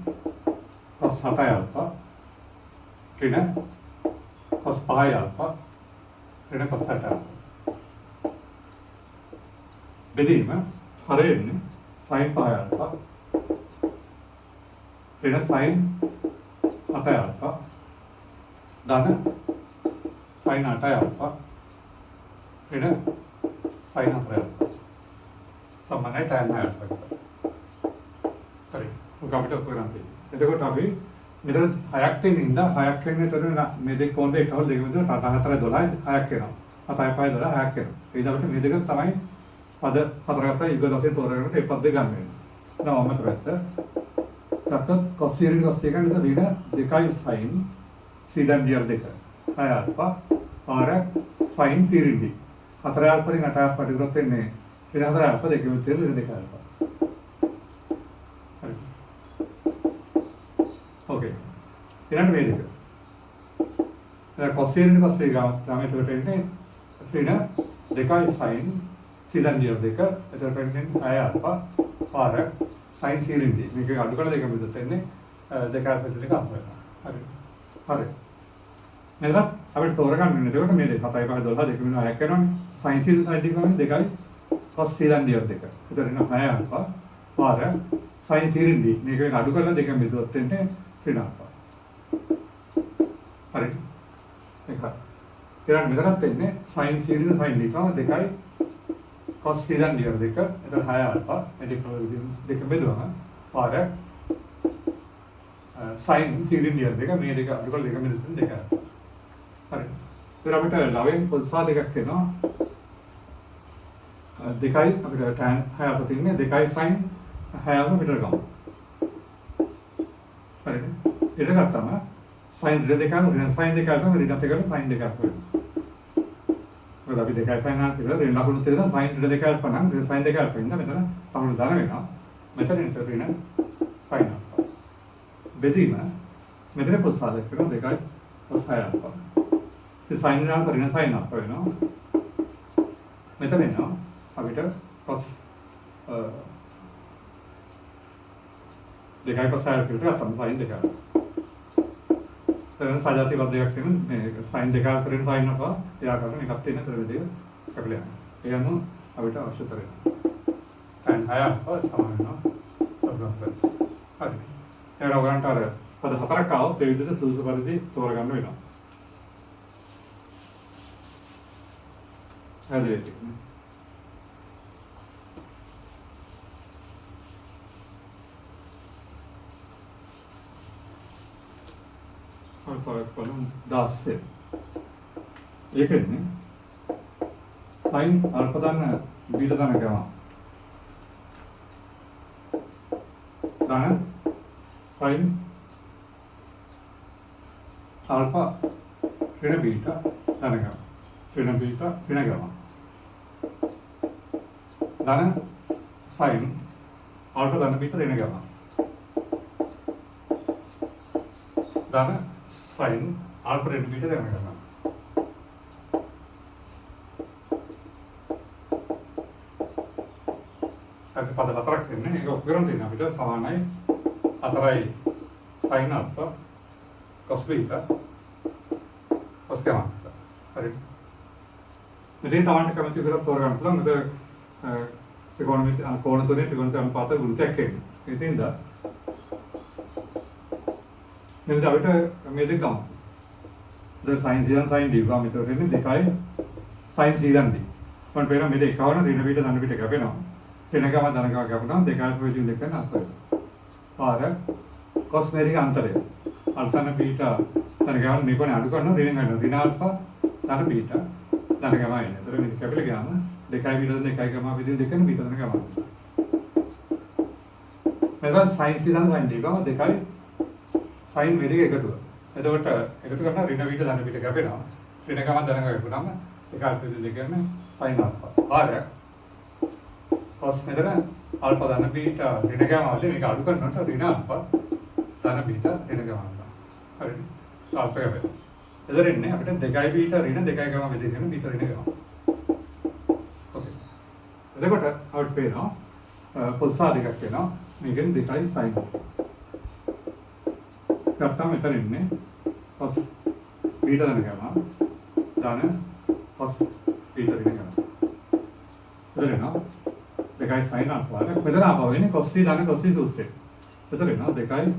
cos 7 alpha ඍණ cos 5 alpha ඍණ cos 8 alpha බෙදීම හරියන්නේ sin 5 alpha ඍණ sin 7 alpha ධන sin 8 alpha ඍණ sin 4 alpha සමානයි tan 6 alpha එකට. හරි. ඔක අපිට ඔක කරන් තියෙන්නේ. එතකොට අපි මෙතන 6ක් තියෙන ඉඳලා 6ක් වෙන එතන මේ දෙක කොන්ද එකවල දෙක විතර 8 4 12 6ක් වෙනවා. 7 5 12 6ක් වෙනවා. ඒ විදිහට අපිට මේ දෙක තමයි පද හතර ගත්තා යුගල වශයෙන් තෝරාගන්නට ඒ පද දෙක ගන්න වෙනවා. දැන් වම පැත්ත ගත්තොත් cos ඍණ cos එක නේද ඍණ 2 sin සීදන් දියර 2 6 alpha r sin c ඍණ d 4 alpha වලින් 8 alpha ඩිග්‍රොත් වෙන්නේ ඍණ 4 alpha දෙකෙම තියෙන ඍණ 2 alpha. හරි. ඕකේ. ඊළඟ මේ දෙක. දැන් cos ඍණ cos එක තමයි එතකොට එන්නේ ඍණ 2 sin සීදන් දියර 2 එතකොට එන්නේ 6 alpha r sin c ඍණ d මේක අඩු කරලා දෙකම විතර එන්නේ 2 alpha දෙක අම්ප වෙනවා. හරි. හරි. මෙතන අපිට තෝරගන්න වෙන්නේ එතකොට මේ දෙක 7 5 12 දෙක වෙනවා 6ක් වෙනවනේ. sin c side එක ගන්නේ 2යි cos c දාන් දියර 2. ඒතර එන 6 alpha r sin c ඍණ d මේක අඩු කරලා දෙකම බෙදුවොත් එන්නේ ඍණ alpha. හරි. ඒක. ඊළඟ මෙතනත් එන්නේ sin c ඍණ sin d තමයි 2යි cos c දාන් දියර 2. ඒතර 6 alpha මේ දෙක බෙදුවම r sin c ඍණ දියර 2 මේ දෙක අඩු කරලා දෙකම බෙදුවොත් 2. හරි. ඒතර අපිට ලවෙන් පොල්සා දෙකක් එනවා. දෙකයි අපිට tan 6 අපිට තියෙන්නේ 2යි sin 6ම මෙතන ගමු. හරිද? ඊට ගත්තම sin ඍණ 2ම ඍණ sin 2ම ඍණ 2කට sin 2ක් වෙනවා. මොකද අපි 2යි sin 6 කියලා ඍණ ලකුණු තියෙනවා sin ඍණ 2ක් නම් ඍණ sin 2ක් වෙනවා මෙතන ලකුණු දාන වෙනවා. මෙතන ඍණ sin 6. බෙදීම මෙතන පොසාදයක් වෙනවා 2යි cos 6 alpha. ඒ sin ඍණ ඍණ sin alpha වෙනවා. මෙතන එනවා අපිට cos 2යි cos 6 කියලා අතම sin 2ක්. දැන් සජාති වදයක් වෙන මේ sin 2ක් කරගෙන sin එක එයා කරන එකක් තියෙන ක්‍රමයේදී කැපිලා යනවා. ඒ අනුව අපිට අවශ්‍යතර වෙනවා. tan 6 alpha සමාන වෙනවා අග්‍රස්පත්. හරි. එහෙනම් ඔයගන්ට අර පද හතරක් ආවොත් ඒ විදිහට සුදුසු පරිදි තෝරගන්න වෙනවා. හරිද? අල්පයක් බලමු 10. ඒකෙන්නේ sin අල්ප දන්න බීට දන්න ගම. දන්න sin alpha ඍණ බීට දන්න ගම. ඍණ බීට ඍණ ගම. දන්න sin alpha දන්න බීට ඍණ ගම. දන්න sin alpha ඍණ බීට දන්න ගම. අපි පද හතරක් වෙන්නේ ඒක ඔප්පු කරන් තියෙනවා අපිට සමානයි 4යි sin alpha cos beta cos gamma. හරි. මෙතන තමයි කැමති විදිහට තෝරගන්න පුළුවන්. මෙතන ත්‍රිකෝණමිති කෝණ තුනේ ත්‍රිකෝණික අනුපාත වෘත්තයක් එන්නේ. ඉතින්ද මෙන්න අපිට මේ දෙක ගමු. දැන් sin c dan sin d ගාම මෙතන වෙන්නේ 2යි sin c dan d. මම පේනවා මේ දෙක කවන ඍණ පිට ධන පිට කැපෙනවා. ඍණ ගාම ධන ගාම කැපුණා 2 alpha වලින් දෙක අතර. පාර cos මේක අන්තරය. අල්තන බීටා ධන ගාම මේ කොනේ අඩු කරනවා ඍණ ගන්න ඍණ alpha ධන බීටා ධන ගාම එන්නේ. ඒතර මේක කැපිලා ගියාම 2යි බීටා 2යි ගාම විදිහ දෙකන බීටා ධන ගාම. මෙතන sin c dan sin d ගාම 2යි sin මේ දෙක එකතුව. එතකොට එකතු කරනවා ඍණ බීටා ධන බීටා කැපෙනවා. ඍණ ගාම ධන ගාම කැපුණාම 2 alpha විදිහ දෙකන sin alpha. පාර cos මෙතන alpha ධන බීටා ඍණ ගාම වල මේක අඩු කරනකොට ඍණ alpha ධන බීටා ඍණ ගාම ගන්නවා. හරිද? alpha එක වෙනවා. එතන ඉන්නේ අපිට 2යි බීටා ඍණ 2යි ගාම වෙදින බීටා ඍණ ගාම. එතකොට අපිට පේනවා පොස්සා දෙකක් වෙනවා. මේකෙන් 2යි sin. ගත්තාම මෙතන ඉන්නේ cos β දන ගාම ධන cos β දින ගාම. එතන එනවා 2යි sin ආපාර. මෙතන ආපහු වෙන්නේ cos c ධන cos c සූත්‍රය. එතන එනවා 2යි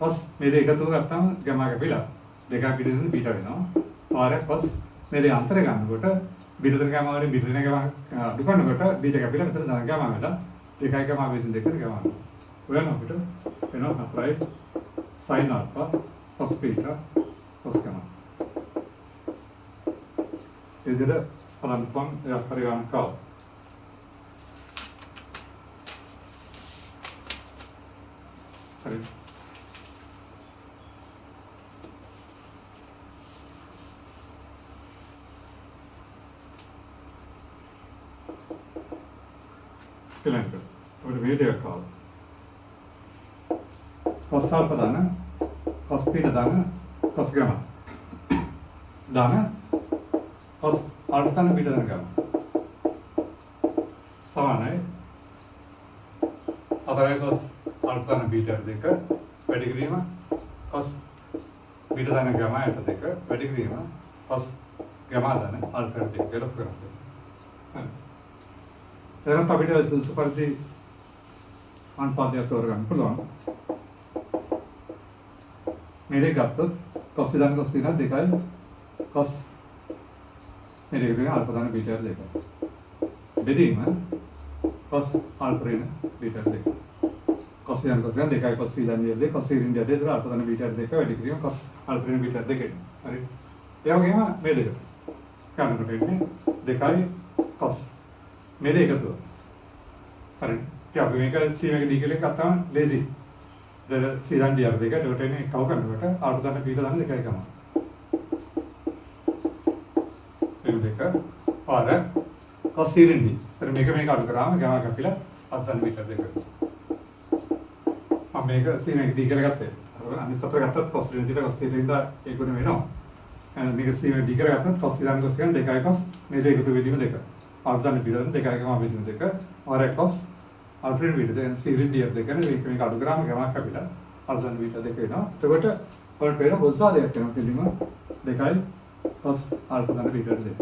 cos මේ දෙක එකතුව ගත්තාම ගාම කැපිලා 2ක් පිටින් β වෙනවා. පාරක් cos මේ දෙක අන්තර ගන්නකොට β දින ගාම වලින් β දින ගාම අඩු කරනකොට β කැපිලා මෙතන ධන ගාම වෙලා 2යි ගාම වලින් 2 ගාම වෙනවා. ඔයන අපිට වෙනවා 4යි sin alpha cos beta cos gamma. ඉතින් පලන්පම් පරිගණකව හරි. ඊළඟට අපිට මේ දෙයක් ආවා. cos alpha දාන cos beta දාන cos gamma දාන cos alpha දාන beta දාන gamma සමානයි 4යි cos alpha දාන beta දෙක වැඩි කිරීම cos beta දාන gamma යට දෙක වැඩි කිරීම cos gamma දාන alpha යට දෙක ලොකු කරන්නේ. එතකොට අපිට සුසු පරිදි අනුපාතය තෝරගන්න පුළුවන්. මේ දෙක ගත්තොත් cos දාන cos දින 2යි cos මේ දෙක දෙක alpha දාන beta දෙක. බෙදීම cos alpha දාන beta දෙක. cos දාන cos දින 2යි cos දාන දෙක cos දාන දෙක alpha දාන beta දෙක වැඩි කිරීම cos alpha දාන beta දෙක. හරි. ඒ වගේම මේ දෙක. ගන්නකොට වෙන්නේ 2යි cos මේ දෙක එකතුව. හරි. ඉතින් අපි මේක c එක d කියලා ගත්තාම lazy. දැන් c දාන d දෙක ඒකට එන්නේ කව කරනකොට alpha දාන beta දාන 2යි ගම. මේ දෙක පාර cos c රින් d. ඒතර මේක අඩු කරාම ගම කපිලා alpha දාන beta දෙක. මම මේක c එක d කියලා ගත්තේ. අනිත් අතට ගත්තත් cos රින් d cos c රින් ද ඒ ගුණ වෙනවා. මේක c එක d කියලා ගත්තත් cos දාන cos ගන්න 2යි cos මේ දෙක එකතු වෙදීම දෙක. alpha දාන beta දාන 2යි ගම වෙදීම දෙක. පාර cos alpha රින් beta දැන් c රින් d දෙකනේ මේක අඩු කරාම ගම කපිලා alpha දාන beta දෙක වෙනවා. එතකොට ඔයාලට පේන පොස්සා දෙයක් වෙනවා පිළිම 2යි cos alpha දාන beta දෙක.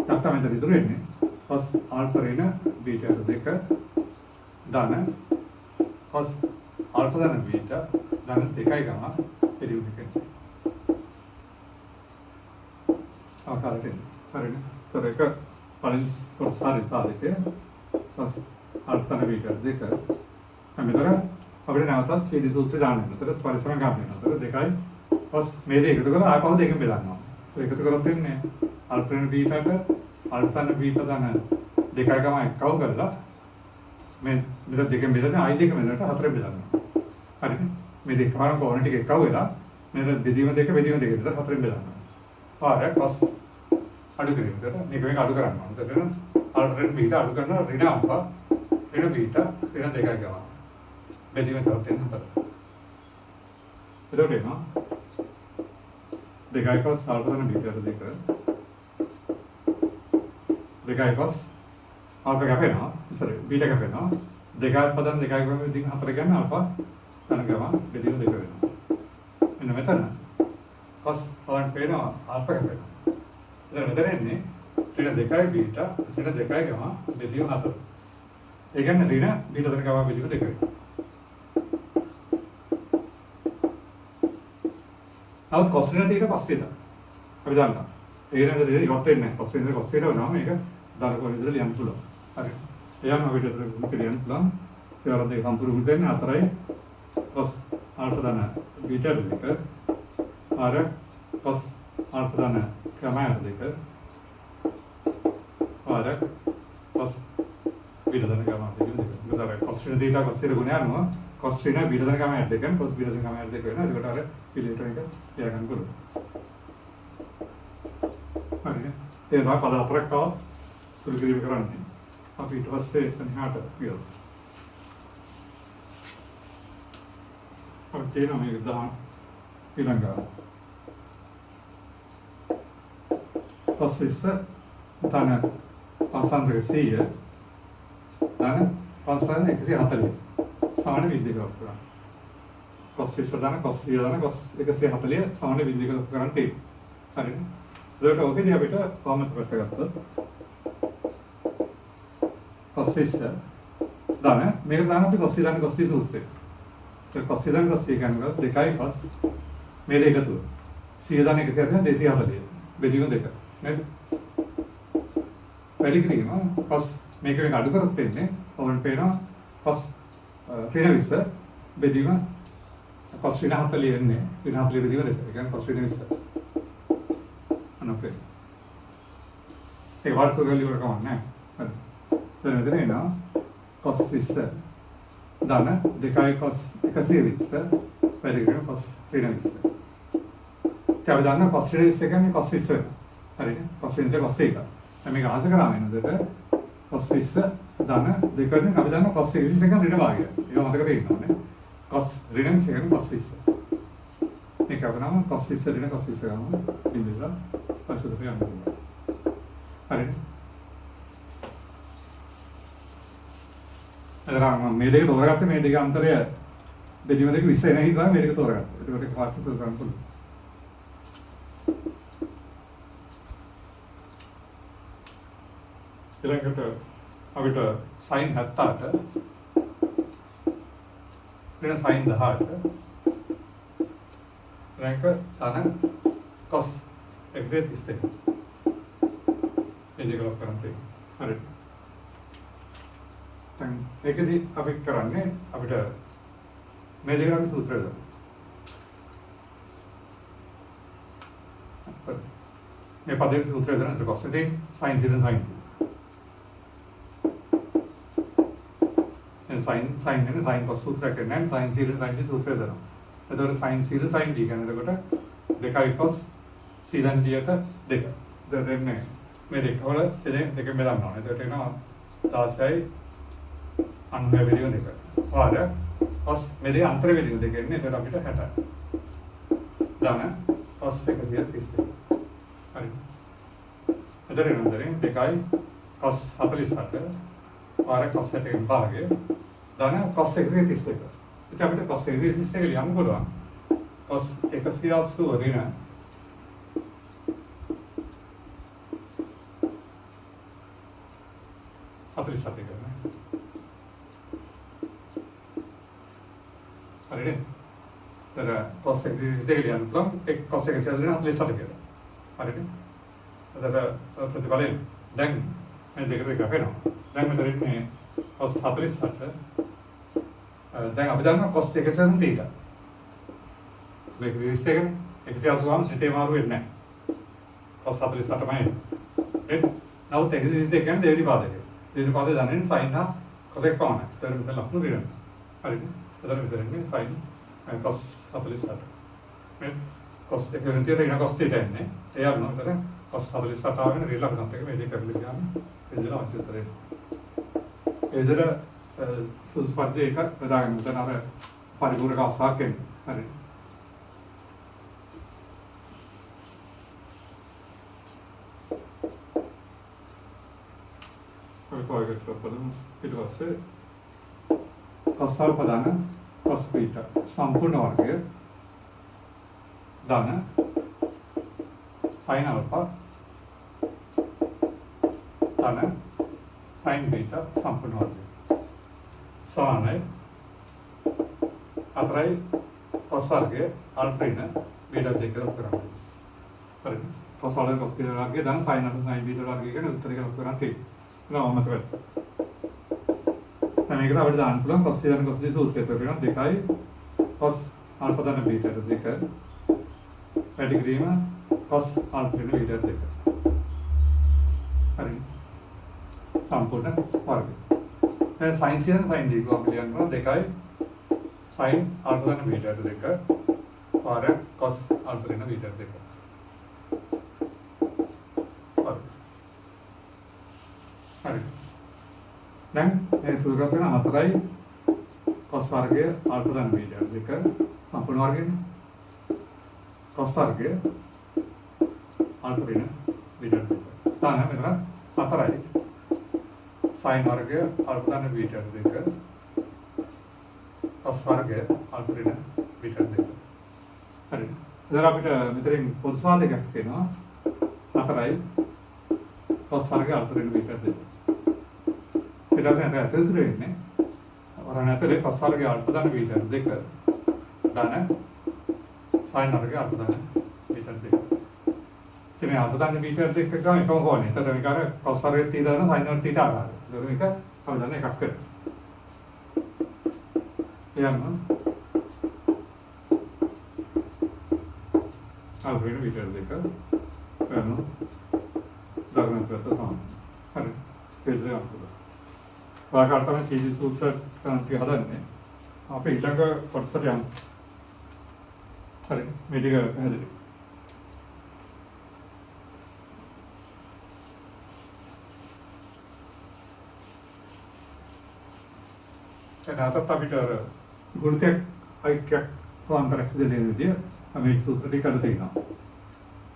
නැත්නම් මෙතන ඉතුරු වෙන්නේ cos alpha රින් beta දෙක දාන cos alpha දාන beta දාන 2යි ගම පිළිම දෙක. ආකාරයට හරිනේ. ඒතර එක පළවෙනි කොටස හරි සාධකය cos alpha දාන beta දෙක. මෙතන අපිට නැවතත් CD සූත්‍රය දාන්න වෙනවා. ඒතර පරිසම ගන්න වෙනවා. ඒතර 2යි cos මේ දෙක එකතු කරලා ආපහු දෙකෙන් බෙදන්නවා. ඒක එකතු කරොත් වෙන්නේ alpha දාන beta alpha දාන beta දාන 2යි ගම එකව කරලා මේ මෙතන දෙකෙන් බෙදලා i දෙක මෙතනට 4ෙන් බෙදන්නවා. හරිනේ. මේ දෙක කරන කොන ටික එකව වෙලා මෙතන බෙදීම දෙක විතර 4ෙන් බෙදන්නවා. පාර cos අඩු කිරීමකට මේක අඩු කරනවා. එතකොට alpha රින් beta අඩු කරනවා ඍණ alpha ඍණ beta ඍණ 2යි ගම. බෙදීම තවත් වෙන 4. එතකොට එනවා 2යි cos alpha දාන beta දෙක 2යි cos alpha කැපෙනවා. beta කැපෙනවා. 2යි alpha දාන 2යි ගම විදිහ 4 ගන්න alpha දාන ගම බෙදීම 2 වෙනවා. මෙන්න මෙතන cos වලට පේනවා alpha කැපෙනවා. දැන් මෙතන එන්නේ ඍණ 2යි beta ඍණ 2යි ගම බෙදීම 4. ඒ කියන්නේ ඍණ beta දාන ගම බෙදීම 2 වෙනවා. නමුත් cos ඍණ ඊට පස්සේ තමයි. අපි දන්නවා. ඒ නේද ඉවත් වෙන්නේ නැහැ. cos ඍණ cos ඊට වෙනවා මේක දාන කොන විතර ලියන්න පුළුවන්. හරි. එයාම අපිට ඒක ලියන්න පුළුවන්. ඒ වරද දෙක සම්පූර්ණ වෙන්නේ 4යි cos alpha දාන beta දෙක ආර cos alpha දාන gamma දෙක ආර cos beta දාන gamma දෙක දෙක. මොකද cos ඍණ theta cos ඊට ගුණය අනුව cos ඍණ beta දාන gamma දෙක cos beta දාන gamma දෙක වෙනවා. ඒකට අර පිළිවෙලට එක ලියගන්න පුළුවන්. හරිනේ. ඒ තමයි පද 4ක් ආව සුළු කිරීම කරන්නේ. අපි ඊට පස්සේ එතනහට ගියොත් අපි තේනවා මේක දාන ඊළඟට cos ඉස්ස තන පස්සංශක 100 ධන පස්සංශක 140 සමාන විද්‍යක ලොකු කරන්න. cos 20 ධන cos 100 ධන cos 140 සමාන විද්‍යක ලොකු කරන්න තියෙනවා. හරිද? එතකොට ඔකේදී අපිට වමත පැත්ත ගත්තොත් cos 20 ධන මේක දාන අපි cos 100 ධන cos 100 සූත්‍රය. ඒක cos 100 ධන cos 100 ගන්නවා 2යි cos මේ දෙක එකතුව 100 ධන 140 240 බෙදීම 2 නේද? වැඩි කිරීම cos මේකෙන් අඩු කරත් වෙන්නේ ඕවන් පේනවා cos ඍණ 20 බෙදීම cos ඍණ 40 එන්නේ ඍණ 40 බෙදීම 2. ඒ කියන්නේ cos ඍණ 20. අනෝකේ. ඒ වර්ෂ වල ඉවර කවන්නේ. හරි. දැන් මෙතන එනවා cos 20 ධන 2යි cos 120 වැඩි කිරීම cos ඍණ 20. අපි දන්නා cos ඍණ 20 කියන්නේ cos 20. හරිද? cos ඍණ 20 cos 1. දැන් මේක ආස කරාම එනකොට cos 20 ධන දෙකෙන් අපි දන්නා cos 120 කියන්නේ ඍණ භාගය. ඒක මතක තියෙන්න ඕනේ. cos ඍණ 20 කියන්නේ cos 20. මේක අපනම cos 20 ඍණ cos 20 ගාම බින්දුවලා පස්සට යනවා. හරිද? එතන මේ දෙක තෝරගත්තේ මේ දෙක අතරය බෙදීම දෙක 20 එන හින්දා මේ දෙක තෝරගත්තා. ඒකට ඒක පාට තෝරගන්න පුළුවන්. ඊළඟට අපිට sin 78 ඊළඟ sin 18 ඊළඟ තන cos 132 එදික ලොක් කරන් තියෙනවා. හරි. දැන් ඒකදී අපි කරන්නේ අපිට මේ දෙක අපි සූත්‍රය දාමු. මේ පදේ සූත්‍රය දාන්න cos එකෙන් sin 0 sin sin නේ sin cos සූත්‍රය කියන්නේ sin 0 sin සූත්‍රය දානවා. එතකොට sin 0 sin d කියන්නේ එතකොට 2යි cos sin d ට 2. දෙන්නේ මේ දෙක වල දෙකෙන් බෙදන්න ඕනේ. එතකොට එනවා 16යි 90 බෙදීම 2. වාර cos මේ දෙක අන්තර බෙදීම 2 එන්නේ. එතකොට අපිට 60. ධන cos 132. හරි. එතකොට එනවා 2යි cos 48 වාර cos 60 භාගය ධන cos 132. ඉතින් අපිට cos 132 ලියන්න පුළුවන්. cos 180 ඍණ හරිද? तर cos 132 ලියන්න පුළුවන්. cos 140 ඍණ 47 කියලා. හරිද? तर ප්‍රතිඵලයෙන් දැන් මේ දෙක ගහනවා. දැන් මෙතන ඉන්නේ cos 48 දැන් අපි දන්නවා cos 180 θ. මේක 180 180 සිතේ මාරු වෙන්නේ නැහැ. cos 48මයි. ඒ නමුත් 180 කියන්නේ දෙවෙනි පාදකය. දෙවෙනි පාදේ දන්නේ sin හා cos එක පමණයි. ඒතර මෙතන ලකුණු ඍණ. හරිද? ඒතර මෙතන ඉන්නේ sin cos 48. මේ cos එක වෙන ඍණ cos θ එන්නේ. ඒ අනුව මෙතන cos 48 ආවෙන ඍණ ලකුණත් එක මේ දෙක කරලා ගියාම එදලා අවශ්‍ය උත්තරේ. එදර සුස්පද්ද එක බෙදාගෙන මෙතන අර පරිපූර්ණක අවස්ථාවක් එන්නේ. හරි. අපි තෝරගත්ත බලමු. ඊට පස්සේ cos alpha ධන cos beta සම්පූර්ණ වර්ගය ධන sin alpha ධන sin beta සම්පූර්ණ වර්ගය සමානයි 4යි cos වර්ගය alpha ඍණ beta 2 කරලා කරන්නේ. හරිද? cos alpha cos beta වර්ගය ධන sin alpha sin beta වර්ගය කියන උත්තරය කරලා කරන්නේ. නෝ මතක වෙන්න. දැන් මේකට අපිට දාන්න පුළුවන් cos ධන cos සූත්‍රය වෙනවා 2යි cos alpha ධන beta 2 වැඩි කිරීම cos alpha ඍණ beta 2. හරි. සම්පූර්ණ වර්ගය. දැන් sin sin sin d को අපි ලියනවා 2යි sin alpha ධන beta 2 පාර cos alpha ඍණ beta 2. හරි. දැන් මේ සූත්‍රය වෙන 4යි cos වර්ගය alpha ධන beta 2 සම්පූර්ණ වර්ගයනේ. cos වර්ගය alpha ඍණ beta 2. තාන මෙතන 4යි සයින් වර්ගය අල්ප ධන බීටා 2 cos වර්ගය අල්ප ඍණ බීටා 2. හරි. එතන අපිට මෙතනින් පොදු සාධකයක් තියෙනවා 4යි cos වර්ගය අල්ප ඍණ බීටා 2. ඊට පස්සේ ඇතුළත වෙන්නේ වරණ ඇතුලේ cos වර්ගය අල්ප ධන බීටා 2 ධන sin වර්ගය අල්ප ධන බීටා 2. ඉතින් මේ අල්ප ධන බීටා 2 ගාන එකම කෝණය. ඒතර මේක අර cos වර්ගයේ තීටා දාන sin වර්ගයේ තීටා ආකාරය. ඒතර මේක අපි දන්නේ එකක් කරලා. එයම අල්ප ඍණ බීටා 2 කරන දගන ප්‍රත සමාන. හරි. ඒකද අපිට වාකාර තමයි සීජී සූත්‍ර ක්‍රාන්තිය හදන්නේ. අපි ඊළඟ කොටසට යමු. හරි මේ ටික පැහැදිලි. එතනත් අපිට ගුණිතයක් ඓක්‍යයක් වන්තරක් දෙන්නේ විදිය මේ සූත්‍ර ටික කරලා තියෙනවා.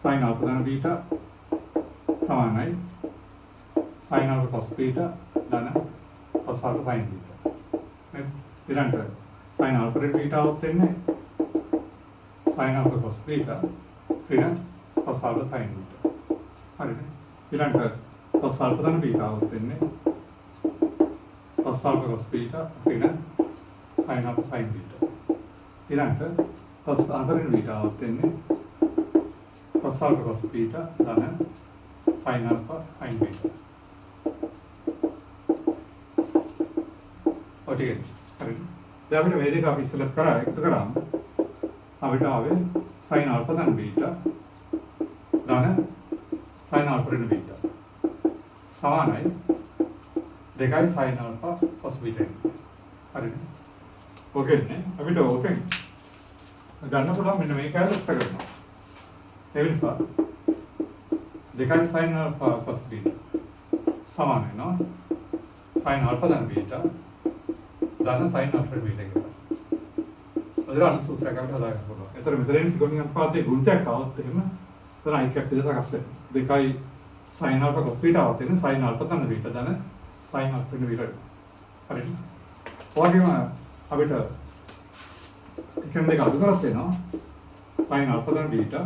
sin alpha ධන බීටා සමානයි sin alpha cos බීටා ධන cos alpha sin බීටා. මේ ඊළඟට sin alpha ඍණ බීටාවත් එන්නේ sin alpha cos beta ඍණ cos alpha sin beta. හරිද? ඊළඟට cos alpha ධන beta આવුත් වෙන්නේ cos alpha cos beta ඍණ sin alpha sin beta. ඊළඟට cos alpha ඍණ beta આવුත් වෙන්නේ cos alpha cos beta ධන sin alpha sin beta. ඔටිගෙන හරිද? දැන් අපිට මේ දෙක අපි ඉස්සෙල්ලා කරා එකතු කරාම අපිට ආවේ sin alpha ධන beta ධන sin alpha ඍණ beta සමානයි 2යි sin alpha cos beta. හරිද? ඕකේ නේ අපිට ඕකේ ගන්න පුළුවන් මෙන්න මේක ඇලෙත් කරනවා. ඒ නිසා 2යි sin alpha cos beta සමානයි නෝ sin alpha ධන beta ධන sin alpha ඍණ beta කියලා. අදලා අනුසූත්‍රයක් අපිට හදාගන්න පුළුවන්. ඒතර මෙතනින් ත්‍රිකෝණික අනුපාතයේ ගුණිතයක් આવොත් එහෙම එතන ඓක්‍යයක් විදිහට සකස් වෙනවා. 2යි sin alpha cos beta આવොත් එන්නේ sin alpha ධන beta ධන sin alpha ඍණ beta. හරිද? ඔයගෙම අපිට එකෙන් දෙක අඩු කරත් වෙනවා. sin alpha ධන beta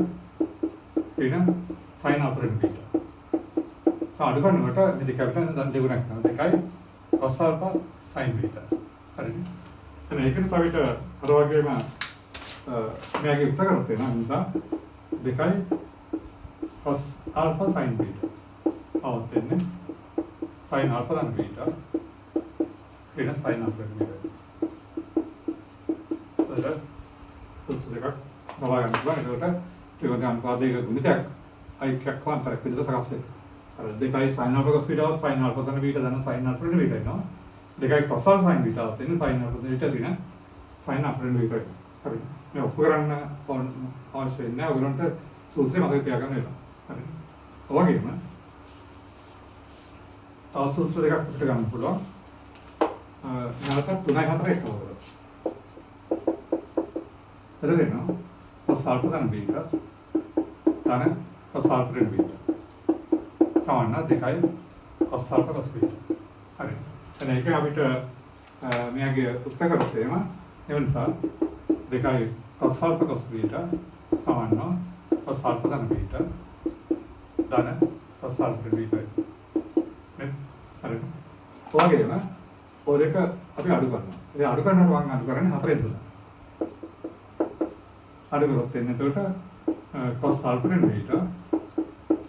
ඍණ sin alpha ඍණ beta. අඩු කරනකොට මේ දෙක අපිට දැන් දෙගුණයක් කරනවා. 2යි cos alpha sin beta. හරිද? එතන ඒකත් අපිට අර වගේම මෙයාගේ උත්තර කරත් වෙනවා. නිසා 2යි cos alpha sin beta આવත් වෙන්නේ sin alpha ධන beta ඍණ sin alpha ඍණ beta. එතන සූත්‍ර දෙකක් බලා ගන්න පුළුවන්. ඒකට ත්‍රිකෝණ අනුපාතයක ගුණිතයක් ඓක්‍යයක් වන්තරයක් විදිහට සකස් වෙනවා. අර 2යි sin alpha cos beta sin alpha ධන beta ධන sin alpha ඍණ beta එනවා. 2යි cos alpha sin beta આવත් වෙන්නේ sin alpha ධන beta ඍණ sin alpha ඍණ beta. හරි. මේ ඔප්පු කරන්න අවශ්‍ය නැහැ. ඔයගොල්ලන්ට සූත්‍රය මතක තියාගන්න වෙනවා. හරි. ඔයගෙම තව සූත්‍ර දෙකක් අපිට ගන්න පුළුවන්. නැවත 3යි 4යි එකම කරලා. එතන එනවා cos alpha ධන beta ධන cos alpha ඍණ beta. තවන්න 2යි cos alpha cos beta. හරි. එතන ඒක අපිට මෙයාගේ උත්තර කරත් එහෙම ඒ නිසා 2යි cos alpha cos beta සමානව cos alpha ධන beta ධන cos alpha beta. නේ? හරිද? ඔයගෙම ඔය දෙක අපි අඩු කරනවා. ඒ අඩු කරනකොට මම අඩු කරන්නේ 4ෙන් 3. අඩු කරොත් එන්නේ එතකොට cos alpha ඍණ beta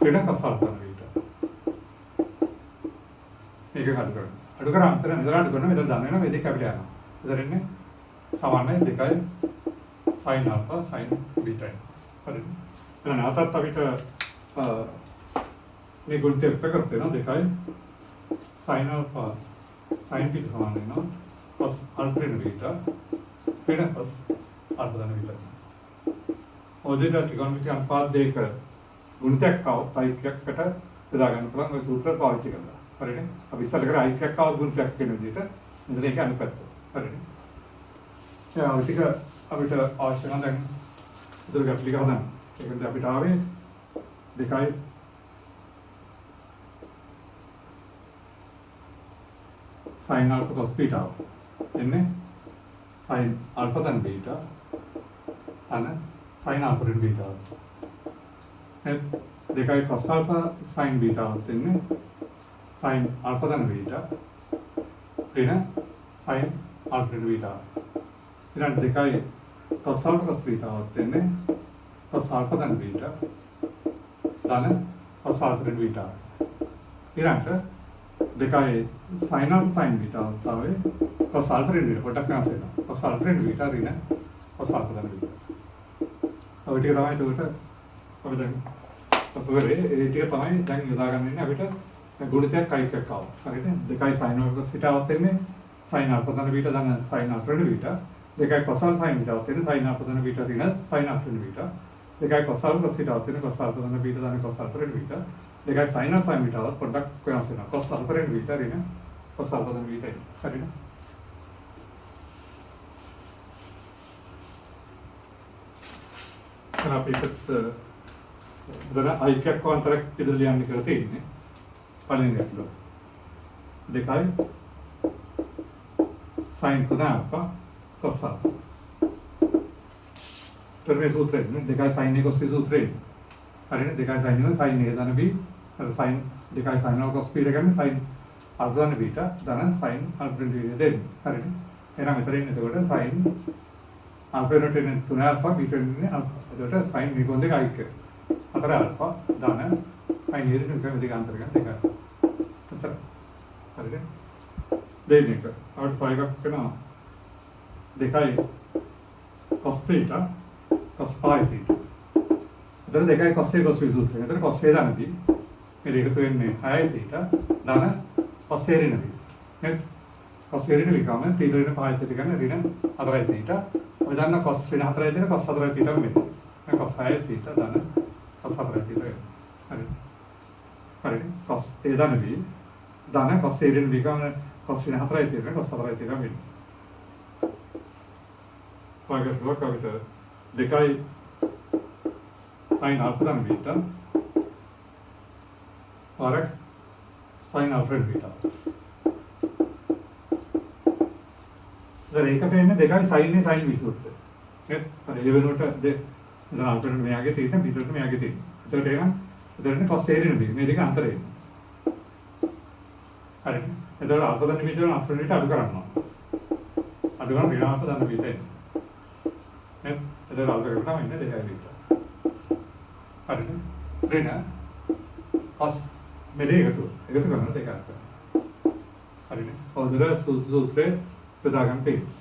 ඍණ cos alpha ධන beta. මේක අඩු කරනවා. අඩු කරාම මෙතන අඩු කරනවා. මෙතන දාන්න වෙනවා. මේ දෙක අපිට යනවා. එතන ඉන්නේ සමානයි 2යි sin alpha sin beta. හරිද? එහෙනම් නැවතත් අපිට මේ ගුණිතය ප්‍රකට වෙනවා 2යි sin alpha sin beta සමාන වෙනවා cos alpha ඍණ beta ඍණ cos alpha ධන beta. ඔදේට ත්‍රිකෝණමිතිය අනුපාත දෙක ගුණිතයක් આવත් ඓක්‍යයකට බෙදා ගන්න පුළුවන් ওই සූත්‍රය පාවිච්චි කරලා. හරිනේ? අපි ඉස්සර කරා ඓක්‍යයක් આવත් ගුණිතයක් කියන විදිහට මෙතන ඒක අනුපැත්ත. හරිනේ? ඒ ටික අපිට අවශ්‍ය නම් දැන් උදේ ගැටලික හදන්න. ඒකෙන්ද අපිට ආවේ 2යි sin alpha cos beta එන්නේ sin alpha then beta අන sin alpha then beta දෙකයි cos alpha sin beta එන්නේ sin alpha then beta ऋण sin alpha then beta ඊළඟ දෙකයි cos alpha cos beta එන්නේ cos alpha then beta ධන cos alpha then beta ඊළඟට දෙකයි sin alpha sin beta තමයි cos alpha then beta පොඩක් වෙනස් වෙනවා cos alpha then beta ऋण cos alpha then beta ඔය ටික තමයි ඒකට අපි දැන් අපේ ඒ ටික තමයි දැන් යොදා ගන්න ඉන්නේ අපිට ගුණිතයක් කයි එකක් ආවා හරිද දෙකයි sin alpha cos beta එන්නේ sin alpha then beta ධන sin alpha then beta දෙකයි cos alpha sin beta එන්නේ sin alpha then beta ऋण sin alpha then beta දෙකයි cos alpha cos beta එන්නේ cos alpha then beta ධන cos alpha then beta දෙකයි sin alpha sin beta පොඩ්ඩක් වෙනස් වෙනවා cos alpha then beta ऋण cos alpha then beta හරිද කරා අපිට දර අයික්‍යක අතරක් ඉදිරිය ලියන්න කියලා තියෙන්නේ පළවෙනි ගැටලුව දෙකයි sin 3 alpha cos alpha terme सूत्रेन දෙකයි sin a cos b सूत्रेन හරිනේ දෙකයි sin a sin a ධන b අර sin දෙකයි sin alpha cos b එකන්නේ sin alpha ධන beta ධන sin alpha ධන beta දෙන්නේ හරිනේ එහෙනම් මෙතන ඉන්නේ එතකොට sin alpha වෙනට එන්නේ 3 alpha beta වෙන්නේ alpha එතකොට sin මේ කොන් දෙක අයික්ක 4 alpha ධන sin a දෙක දෙක අන්තර ගන්න දෙකයි එතන හරිනේ දෙන්නේ එක අපිට 5 එකක් වෙනවා දෙකයි cos theta cos pi theta. එතන දෙකයි cos a cos b සූත්‍රය. එතන cos a ධන b. මේ දෙක එකතු වෙන්නේ 6 theta ධන cos a ඍණ b. නේද? cos a ඍණ b ගාම theta ඍණ pi theta ගන්න ඍණ 4 theta. ඔය දන්න cos ඍණ 4 දෙන cos 4 theta මෙන්න. මේ cos 6 theta ධන cos 4 theta. හරි. හරි. cos a ධන b ධන cos a ඍණ b ගාම cos ඍණ 4 theta cos 4 theta මෙන්න. Focus work අපිට දෙකයි sin alpha then beta और sin alpha then beta දැන් ඒකට එන්නේ දෙකයි sin a sin b සූත්‍රය නේද? අර ඒ වෙනුවට දැන් alpha then මෙයාගේ තියෙන beta then මෙයාගේ තියෙන. එතකොට එතන cos a ඍණ b මේ දෙක අතරේ ඉන්නේ. හරිද? එතකොට alpha then beta වල alpha then beta අඩු කරනවා. අඩු කරන ඍණ alpha then beta එන්නේ. නේද? එතකොට alpha කරනවා ඉන්නේ දෙකයි beta. හරිද? ඍණ cos මේ දෙක එකතු කරනවා දෙක අතර. හරිද? හොඳට සූත්‍රය යොදා ගන්න තියෙනවා.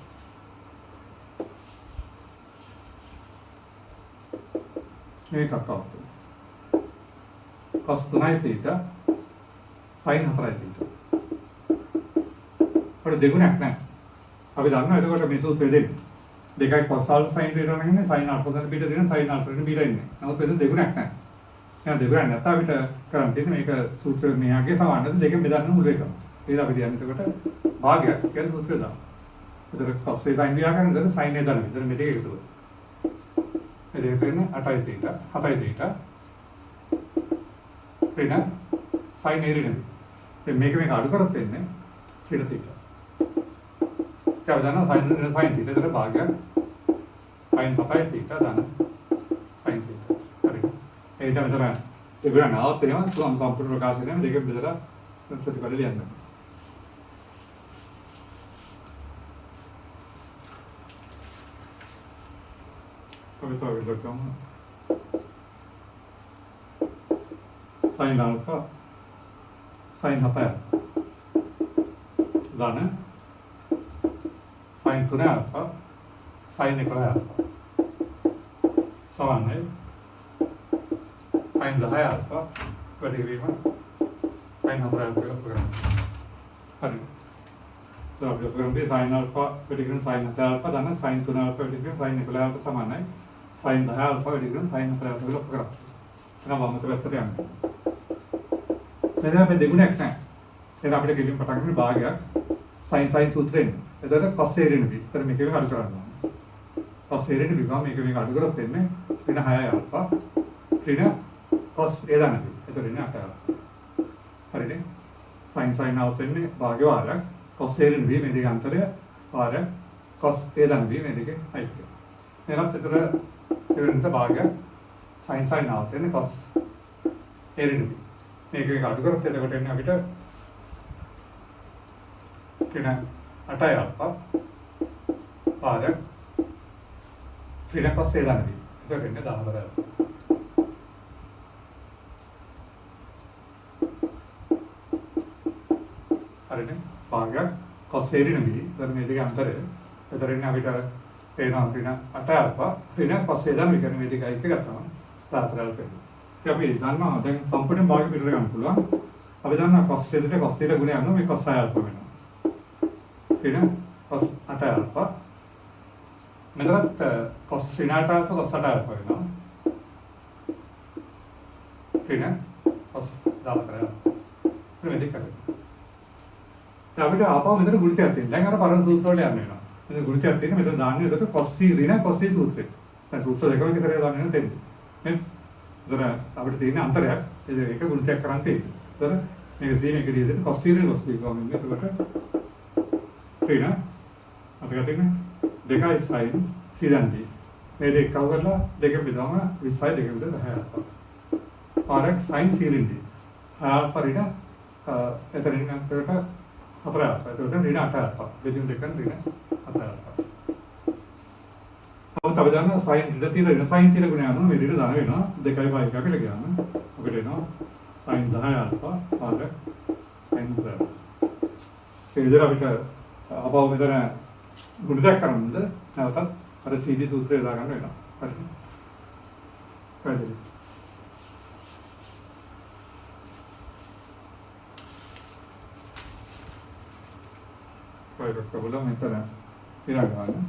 මේකක් අවුත්. cos 3 theta sin 4 theta. අපිට දෙගුණයක් නැහැ. අපි දන්නවා එතකොට මේ සූත්‍රය දෙන්නේ. දෙකයි cos alpha sin beta නැගන්නේ sin alpha then beta දෙන sin alpha then beta ඉන්නේ. නමුත් මෙතන දෙගුණයක් නැහැ. එහෙනම් දෙගුණයක් නැත්නම් අපිට කරන්න තියෙන්නේ මේක සූත්‍රය මෙයාගේ සමානද දෙකෙන් බෙදන්න මුල එකම. ඒක අපි කියන්නේ එතකොට භාගයක් කියලා සූත්‍රය දානවා. එතකොට cos a sin beta කරන්නේ එතන sin a දාන විතර මේ දෙක එකතු කරලා. ඒ දෙක වෙන්නේ 8 theta 7 theta ඍණ sin a ඍණ. දැන් මේක අඩු කරත් එන්නේ ඍණ theta. क्या बताना sin sin थीटा इधर भाग्य sin 7 थीटा दाना sin थीटा करेक्ट ऐसा मतलब देखो ना आते हैं तो हम संपूर्ण प्रकाश में देखें बेहतर प्रतिफल लिया ना कभी तो अभी लगता हूँ sin alpha sin 7 दाना sin 3 alpha sin 11 alpha समान है sin 10 alpha වැඩි කිරීම sin 4 alpha එක ප්‍රෝග්‍රෑම් හරි तो आप प्रोग्राम पे sin alpha වැඩි කිරීම sin 7 alpha ධන sin 3 alpha වැඩි කිරීම sin 11 alpha සමානයි sin 10 alpha වැඩි කිරීම sin 4 alpha එක ප්‍රෝග්‍රෑම් එහෙනම් වම් අත පැත්තට යන්න දැන් අපි දෙගුණයක් නැහැ එහෙනම් අපිට ගෙලින් පටන් ගන්න භාගයක් sin සූත්‍රයෙන් එතකොට cos a ඍණ b. එතන මේක අඩු කරන්න ඕනේ. cos a ඍණ b ගාම මේක අඩු කරොත් එන්නේ ඍණ 6 alpha ඍණ cos a ධන b. එතකොට එන්නේ 8 alpha. හරිනේ? sin આવත් එන්නේ භාග්‍ය වාරයක් cos A රින් B මේ දෙක අතරය වාරයක් cos A දන් B මේ දෙකේ අයිතිය. එනත් ඒතර දෙවෙනිට භාගයක් sin sin ආවත් වෙන්නේ cos A රින් B. මේක අඩු කරොත් එතකොට එන්නේ අපිට ඍණ 8යි alpha වාරයක් ඍණ cos A දන් B. එතකොට එන්නේ 14යි. හරිනේ භාගයක් cos A ඍණ B. එතන මේ දෙක අතරය. එතන ඉන්නේ අපිට පේනවා ඍණ 8 alpha ඍණ cos A දන් B කියන්නේ මේ දෙක එක ගත්තම 14 alpha වෙනවා. ඉතින් අපි දන්නවා දැන් සම්පූර්ණ භාගය පිටර ගන්න පුළුවන්. අපි දන්නවා cos දෙකට cos θ ගුණය යනවා මේ cos 6 alpha වෙනවා. ඍණ cos 8 alpha මෙතනත් cos ඍණ 8 alpha cos 8 alpha වෙනවා. ඍණ cos 14 alpha. මේ දෙක කරේ. අපිට ආපහු මෙතන ගුණිතයක් තියෙනවා. දැන් අර පරණ සූත්‍ර වල යන්න වෙනවා. මෙතන ගුණිතයක් තියෙන මෙතන දාන්නේ එතකොට cos C ඍණ cos C සූත්‍රය. දැන් සූත්‍ර දෙකම එක සැරේ දාන්න වෙන තෙන්නේ. නේ? එතන අපිට තියෙන අන්තරයක්. ඒක ගුණිතයක් කරන් තියෙන්නේ. එතන මේක C මේක D දෙන්න cos C ඍණ cos D ගාමින් එතකොට ඍණ අතක තියෙන 2යි sin C දන් D. මේ දෙක කව කරලා දෙක බෙදාම 20යි දෙක බෙද 10යි. පාරක් sin C ඍණ D. ආල්ෆා ඍණ එතනින් අතරට 4 alpha. එතකොට ඍණ 8 alpha. බෙදීම දෙකෙන් ඍණ 4 alpha. අපිට අපි දන්නවා sin ඍණ තියලා ඍණ sin තියලා ගුණ යනවා. මේ ඍණ ධන වෙනවා. 2යි බයි එක කියලා ගියාම අපිට එනවා sin 10 alpha පාර sin 10. ඒ විදිහට අපිට අපව මෙතන ගුණයක් කරන්නද නැවතත් අර CD සූත්‍රය දාගන්න වෙනවා. හරිද? පැහැදිලි. Poi bola mettere il ragano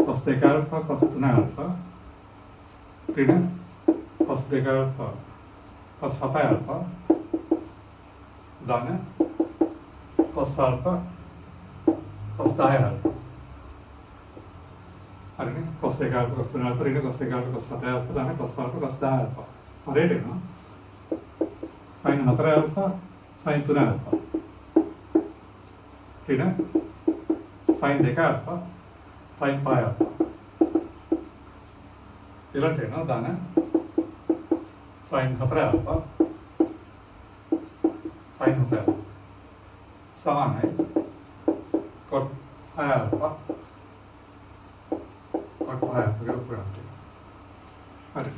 cos de alfa cos 3 alfa ऋण cos de alfa cos 7 alfa धन cos alfa cos 10 alfa හරිනේ cos de alfa cos 3 alfa ऋण cos de alfa cos 7 alfa धन cos alfa cos 10 alfa හරියට එනවා sin 4 alfa sin 3 alfa ऋण sin 2 alpha sin 5 alpha ඊළඟට එනවා ධන sin 4 alpha sin 4 alpha සමානයි cot 5 alpha cot 5 alpha කියලා කරන්නේ. හරි.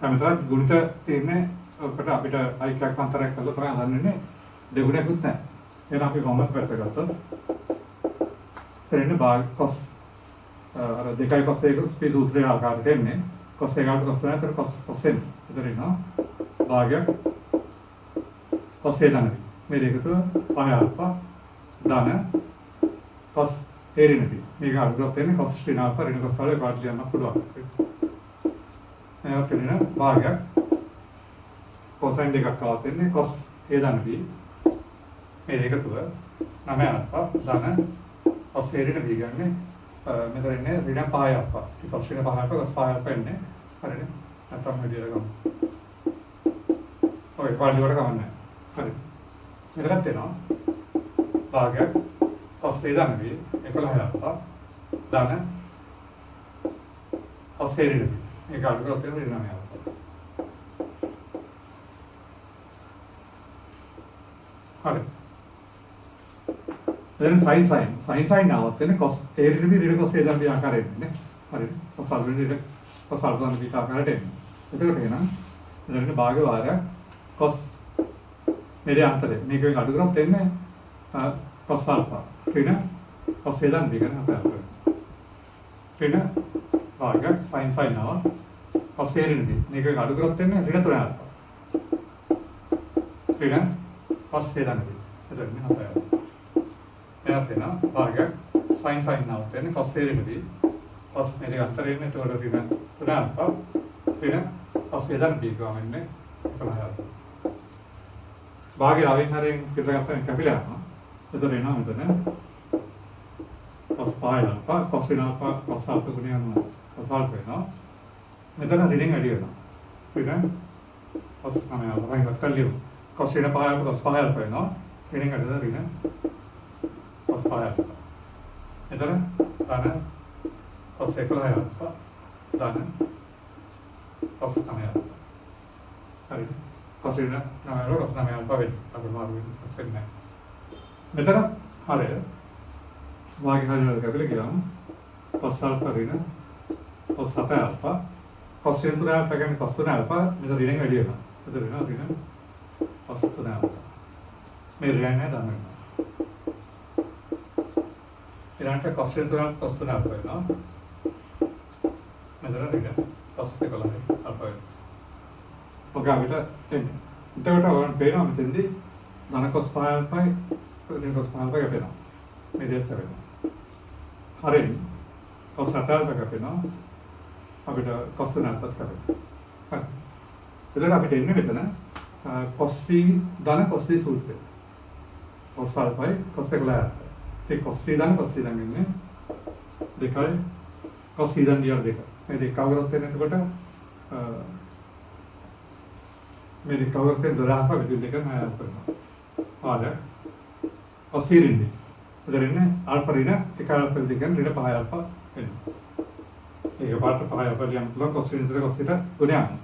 හැමදාම ගුණිත තියෙන්නේ ඔකට අපිට අයිකයක් අන්තරයක් කරලා තමයි හදන්නේ දෙගුණයක්වත් නැහැ. එහෙනම් අපි වමත පැත්ත ගත්තොත් එතන භාග cos අර 2යි cos එක ස්පී සූත්‍රයේ ආකාරයට එන්නේ cos 1 cos 3 අතර cos n. එතන ඉන්නවා භාගයක් cos A ධන මේ දෙක තුන 5 alpha ධන cos A ඍණ B. මේක අනුගත වෙන්නේ cos ඍණ alpha ඍණ cos වල පාඩු ලියන්න පුළුවන්. මේක තියෙන භාගයක් cosine දෙකක් ආවත් වෙන්නේ cos A ධන B. මේ දෙක තුන 9 alpha ධන cos A ඍණ B ගන්නේ මෙතන ඉන්නේ ඍණ 5 alpha. ඉතින් cos ඍණ 5 alpha cos 5 alpha එන්නේ හරිනේ. නැත්තම් මේ විදිහට ගමු. ඔය පාඩු වල කවන්නේ. හරි. මෙතනත් එනවා භාගයක් cos A ධන B 11 alpha ධන cos A ඍණ B. මේක අඩු කරොත් එන්නේ ඍණ 9 alpha. හරි. දැන් sin ආවත් වෙන්නේ cos A ඍණ B ඍණ cos A ධන B ආකාරයෙන් නේ. හරිද? cos α ඍණ cos α ධන B ආකාරයට එන්නේ. එතකොට එහෙනම් එතන භාග වාරයක් cos මෙලේ අන්තරය. මේකෙන් අඩු කරොත් එන්නේ cos α ඍණ cos A ධන B ගන්න අපේ. ඍණ භාගයක් sin ආව cos A ඍණ B. මේකෙන් අඩු කරොත් එන්නේ ඍණ 3 alpha. ඍණ cos A ධන B. එතන අපේ එයාට එන භාගයක් sin ආවත් වෙන්නේ cos A ඍණ B cos මේ දෙක අතර ඉන්නේ එතකොට ඍණ 3 alpha ඍණ cos A ධන B ගාම ඉන්නේ 11 alpha. භාගය ආවෙන් හරියෙන් පිටරගත්තම කැපිලා යනවා. එතකොට එනවා මෙතන cos 5 alpha cos ඍණ alpha cos alpha ගුණය යනවා cos alpha වෙනවා. මෙතන ඍණෙන් වැඩි වෙනවා. ඍණ cos 9 alpha වයින් කල්ලියු cos ඍණ 5 alpha cos 5 alpha වෙනවා. ඊළඟ අඩද ඍණ cos 5 alpha. එතන ධන cos 11 alpha ධන cos 9 alpha. හරිද? cos ඍණ 9 cos 9 alpha වෙන්නේ. අපිට මාරු වෙන්නේ නැහැ. මෙතන හරිය වාගේ හරියට කැපිලා ගියාම cos alpha ඍණ cos 7 alpha cos 3 alpha කියන්නේ cos 3 alpha මෙතන ඍණෙන් වැඩි වෙනවා. එතන වෙනවා ඍණ cos 3 alpha. මේ ඍණ නැහැ දාන්න වෙනවා. ඊළඟට cos 3 cos 3 alpha වෙනවා. මෙතන ඍණ cos 11 alpha වෙනවා. ඔක අපිට එන්නේ. එතකොට ඔයගොල්ලන්ට පේනවා මෙතෙන්දී ධන cos 5 alpha ඍණ cos 5 alpha කැපෙනවා. මේ දෙයක් කරනවා. හරියි. cos 7 alpha කැපෙනවා. අපිට cos 3 alpha කැපෙනවා. හරි. එතකොට අපිට එන්නේ මෙතන cos c ධන cos c සූත්‍රය. cos alpha cos 11 alpha. ඉතින් cos c ධන cos c ධන ඉන්නේ දෙකයි cos c ධන දියර දෙක. මේ දෙක කවුරුත් වෙන එතකොට මේ දෙක කවුරුත් වෙන 12 alpha විදිහට දෙක නෑ කරනවා. ආද cos c රින්නේ. එතන ඉන්නේ alpha ඍණ 1 alpha විදිහට ඍණ 5 alpha වෙනවා. ඒක පාට 5 alpha ලියන්න පුළුවන් cos ඍණ cos ඊට තුන යනවා.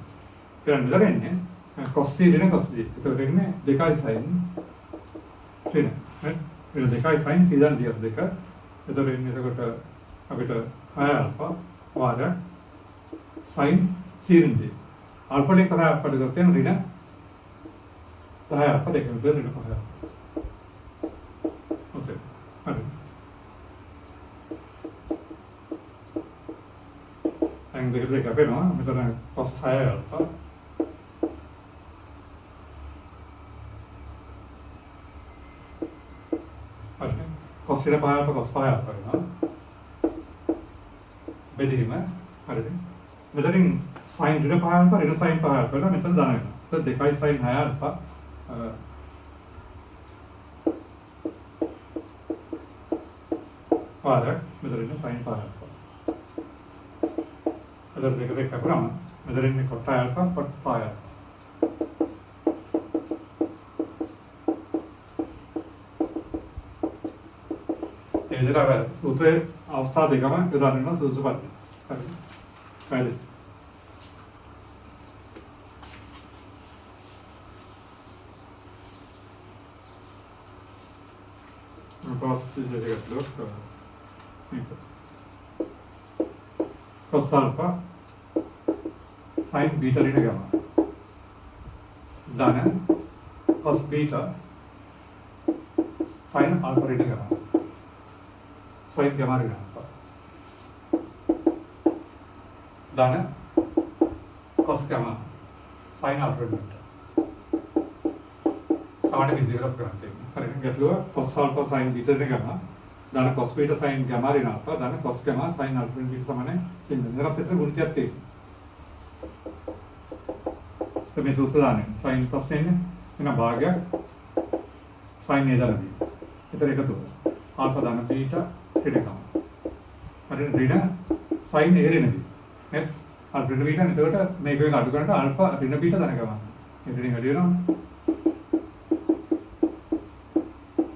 ඊළඟ මෙතන ඉන්නේ cos c ඍණ cos c. එතකොට ඉන්නේ 2යි sin ඍණ. ඍණ 2යි sin c ධන දියර දෙක. එතකොට ඉන්නේ එතකොට අපිට 6 alpha වාර sin c ඍණ. alpha එක කරා අපිට ගත්තේ ඍණ 10 alpha දෙක විතර ඍණ 5 alpha. ඕකේ. හරි. අංග දෙක අපේනවා මෙතන cos 6 alpha හරි cos 5 alpha cos 5 alpha වෙනවා බෙදීම හරිද මෙතනින් sin ඍණ 5 alpha ඍණ sin 5 alpha වෙනවා මෙතන ධන වෙනවා එතන 2යි sin 6 alpha පාරක් මෙතන sin 5 alpha अदर देख कपड़ा अदर इनमें कोट्टा अल्फा कोट्टा आया ये जरा सूत्र अवस्था देखा मैं उदाहरण में सूत्र पाते पहले बहुत जगह लोग cos alpha sin beta ऋण gamma धन cos beta sin alpha ऋण gamma sin gamma ऋण alpha धन cos gamma sin alpha ऋण beta साढ़े बीस दिवस करते हैं करेंगे गैटलो cos alpha sin beta ऋण gamma ධන cos beta sin gamma ඍණ alpha ධන cos gamma sin alpha ඍණ beta සමානයි දෙන්න. ඒකට විතර ගුණිතයක් තියෙනවා. මේ සූත්‍ර දාන්නේ sin ප්‍රශ්නේ ඉන්නේ එන භාගයක් sin a ධන b. ඒතර එකතු වෙනවා. alpha ධන beta ඍණ gamma. හරි ඍණ sin a ඍණ b. නේද? alpha ඍණ beta එතකොට මේක එක අඩු කරනකොට alpha ඍණ beta ධන gamma. මේ ඍණ වැඩි වෙනවනේ.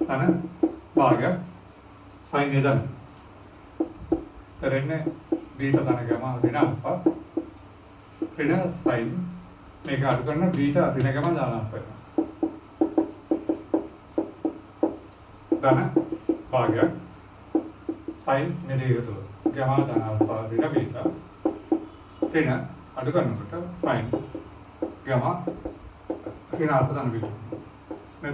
ධන භාගයක් sin a ධන. එතන beta ධන gamma ඍණ alpha ඍණ sin මේක අඩු කරන beta ඍණ gamma දාන alpha වෙනවා. ධන භාගයක් sin මෙලේ එකතු gamma ධන alpha ඍණ beta ඍණ අඩු කරනකොට sin gamma ඍණ alpha ධන beta. මේ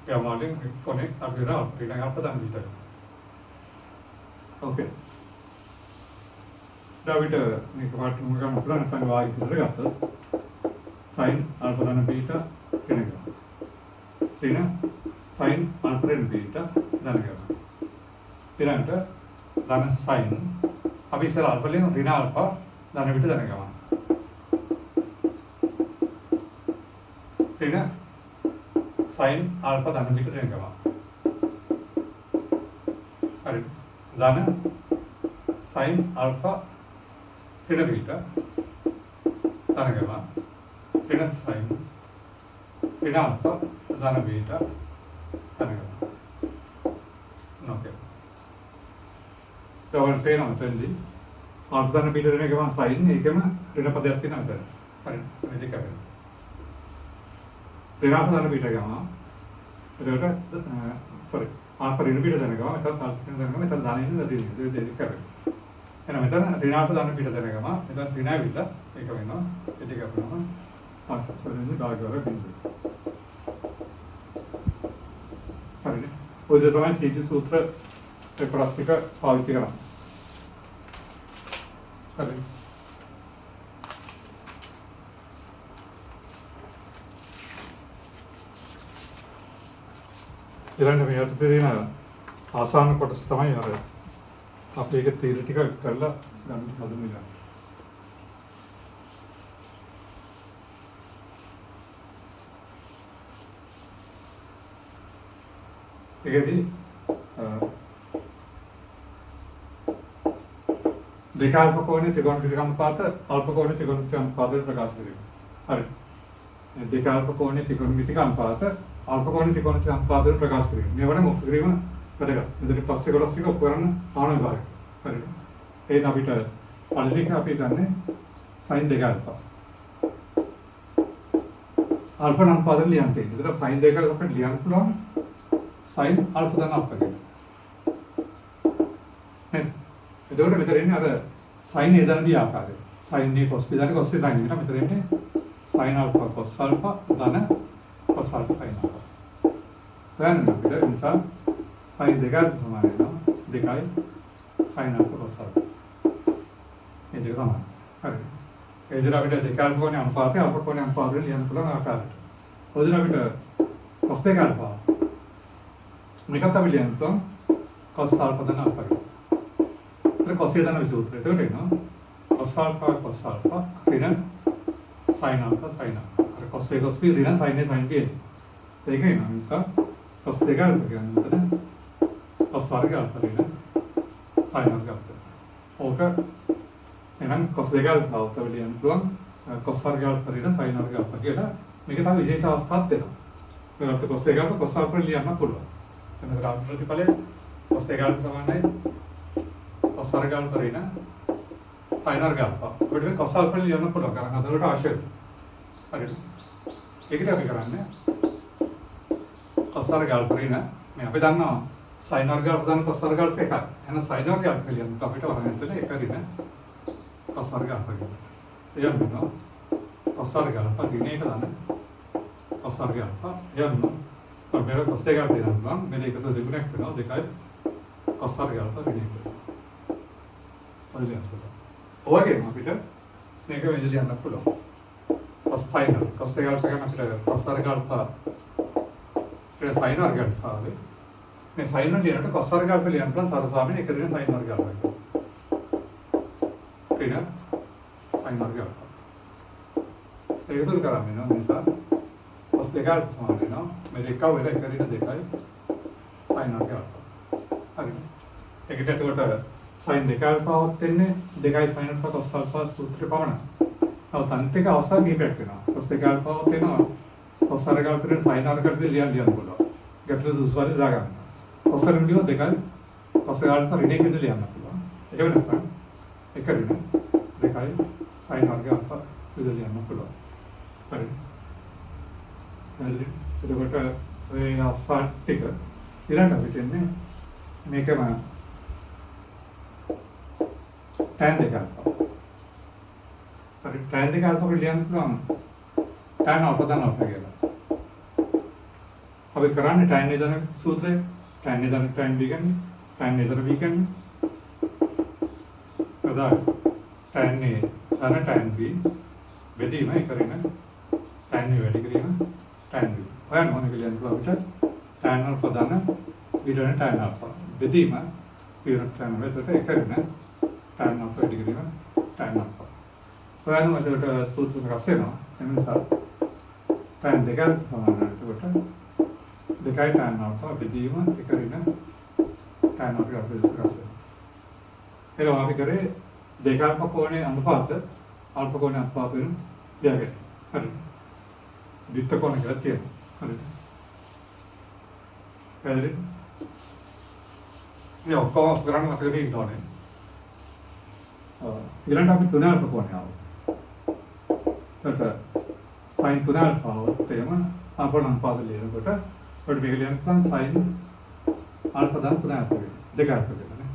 gamma වලින් කොනේ අපිට ඍණ alpha ධන beta. ओके दाविट මේක පාට මුල ගන්න පුළුවන් නැත්නම් වායි විතර ගත්තොත් sin alpha ධන beta ඍණ gamma ඍණ sin alpha ඍණ beta ධන gamma ඊළඟට ධන sin අපි ඉස්සර alpha වලින් ඍණ alpha ධන beta ධන gamma ඍණ sin alpha ධන beta ඍණ gamma හරි ධන sin alpha ඍණ beta ධන gamma ඍණ sin ඍණ alpha ධන beta ओके දැන් තේරෙනවද මෙතනදී ආර්ධන පිට දෙන එකම සයින් ඒකම ඍණ පදයක් තියෙනවා මෙතන. හරි. මේ දෙක කරගෙන. ඍණාපදන පිට ගම. එතකොට සෝරි ආප ඍණ පිට දෙන ගම මෙතන තල් පිට දෙන ගම මෙතන දානෙන්නේ දෙක දෙක කරගෙන. එහෙනම් මෙතන ඍණාපදන පිට දෙන ගම මෙතන ඍණ ඇවිල්ලා ඒක වෙනවා. ඒ දෙක අපනම ආසස්සෙන්නේ ඩාගවර බින්දුව. හරිනේ. ඔය දෙක තමයි සීටි සූත්‍ර ප්‍රස්තික පාවිච්චි කරන්නේ. හරි. ඊළඟ මේ යටතේ තියෙන ආසන්න කොටස තමයි අර අපි ඒක තීර ටික කරලා ගන්න හදමු ඉතින්. ඒකදී දෙකාල්ප කෝණේ ත්‍රිකෝණ අනුපාත අල්ප කෝණේ ත්‍රිකෝණ අනුපාතයට ප්‍රකාශ කිරීම. හරි. දෙකාල්ප කෝණේ ත්‍රිකෝණ අනුපාත අල්ප කෝණේ ත්‍රිකෝණ අනුපාතයට ප්‍රකාශ කිරීම. මේවට මොකද කිරීම වැඩගත්. මෙතන පස්සේ කොටස් ටික ඔප්පු කරන්න ආන විභාගය. හරිද? එහෙනම් අපිට පරිලේඛ අපි ගන්නේ sin දෙකාල්ප. අල්ප අනුපාතය ලියන්න තියෙනවා. ඒතර sin දෙකාල්ප අපිට ලියන්න පුළුවන් sin අල්ප ධන අල්ප කියලා. එතකොට මෙතන එන්නේ අර sin a ධන b ආකාරය. sin a cos b ධන cos a sin එකට මෙතන එන්නේ sin alpha cos alpha ධන cos alpha sin alpha. දැන් අපිට ඒ නිසා sin දෙකක් සමාන වෙනවා. දෙකයි sin alpha cos alpha. මේ දෙක සමාන. හරි. ඒ විදිහට අපිට දෙක alpha කෝණේ අනුපාතය alpha කෝණේ අනුපාතයෙන් ලියන්න පුළුවන් ආකාරයට. ඔය විදිහට අපිට cos දෙක alpha මේකත් අපි ලියන්න පුළුවන් cos alpha ධන alpha කියලා. cos a ධන විසූත්‍රය. එතකොට එනවා cos alpha ඍණ sin alpha sin alpha. අර cos a cos b ඍණ sin a sin b. ඒක එනවා. නිසා cos දෙක alpha කියන්නේ මෙතන cos වර්ග alpha ඍණ sin වර්ග alpha. ඕක එහෙනම් cos දෙක alpha උත්තර ලියන්න පුළුවන් cos වර්ග alpha ඍණ sin වර්ග alpha කියලා. මේක තමයි විශේෂ අවස්ථාවක් දෙනවා. මේක අපිට cos දෙක alpha cos alpha ලියන්න පුළුවන්. එතන ග්‍රාෆ් ප්‍රතිඵලය cos දෙක alpha සමානයි cos වර්ග alpha ඍණ sin වර්ග alpha. ඔකට මේ cos alpha ලියන්න පුළුවන්. कारण හතරට අවශ්‍යයි. හරිද? ඒකද අපි කරන්නේ cos වර්ග alpha ඍණ මේ අපි දන්නවා sin වර්ග alpha දාන cos වර්ග alpha එකක්. එහෙනම් sin වර්ග alpha ලියන්න අපිට වරහන් තුනේ එක ඍණ cos වර්ග alpha කියලා. එයන්නවා cos වර්ග alpha ඍණ එක දාන cos වර්ග alpha එයන්නවා අපේ cos දෙක alpha දානවා. මේ එකතු දෙගුණයක් වෙනවා දෙකයි cos වර්ග alpha ඍණ එක. ඔයගෙම අපිට මේක වෙදලා යන්න පුළුවන්. cos sin cos දෙක alpha ගන්න අපිට cos වර්ග alpha ඊට sin වර්ග alpha වේ. මේ sin වල ලියනකොට cos වර්ග alpha ලියන්න පුළුවන් සරසාවෙන් එක ඍණ sin වර්ග alpha. ඍණ sin වර්ග alpha. ඒක සුළු කරන්නේ නෝ නිසා cos දෙක alpha සමාන වෙනවා. මේ දෙක වෙලා එක ඍණ දෙකයි sin වර්ග alpha. හරිද? ඒකට එතකොට sin දෙක alphaවත් එන්නේ දෙකයි sin alpha cos alpha සූත්‍රය පමණයි. නමුත් අනිත් එක අවස්ථා කිහිපයක් වෙනවා. cos දෙක alphaවත් එනවා cos වර්ග alpha ඍණ sin වර්ග alpha ලියන්න පුළුවන්. ගැටළු සුසුවරි දා ගන්න. cos වර්ග ලියුව දෙකයි cos alpha ඍණ එක විදිහට ලියන්න පුළුවන්. ඒක නැත්නම් එක ඍණ දෙකයි sin වර්ග alpha විදිහට ලියන්න පුළුවන්. හරිද? එතකොට මේ අවස්ථා ටික ඊළඟට අපිට එන්නේ මේකම tan දෙක alpha. හරි tan දෙක alpha කියලා ලියන්න පුළුවන් tan alpha ධන alpha කියලා. අපි කරන්නේ tan a ධන සූත්‍රය tan a ධන tan b ගන්න tan a ධන b ගන්න. අදා tan a ධන tan b බෙදීම එක ඍණ tan a වැඩි කිරීම tan b. හොයන්න ඕනේ කියලා ලියන්න පුළුවන් අපිට tan alpha ධන b ධන tan alpha බෙදීම ඊට tan වෙතට එක ඍණ tan alpha වැඩි කිරීම tan alpha. හොයන්න මතකට සූත්‍ර රස වෙනවා. ඒ නිසා tan දෙක සමානයි. එතකොට දෙකයි tan alpha බෙදීම එක ඍණ tan alpha රස වෙනවා. ඒක අපි කරේ දෙක alpha කෝණේ අනුපාත alpha කෝණේ අනුපාත වෙන දෙයක්. හරි. ද්විත්ව කෝණ කියලා කියනවා. හරිද? පැහැදිලිද? මේ ඔක්කොම කරන්නේ මතක තියෙන්න ඕනේ. ඊළඟට අපි 3 අල්ෆා කෝණය ආවා. එතකොට sin 3 අල්ෆා වත්තේම අපරණපාද ලියනකොට අපිට මේක ලියන්න පුළුවන් sin අල්ෆා දාන 3 අල්ෆා වෙනවා. දෙක අල්ෆා වෙනවා.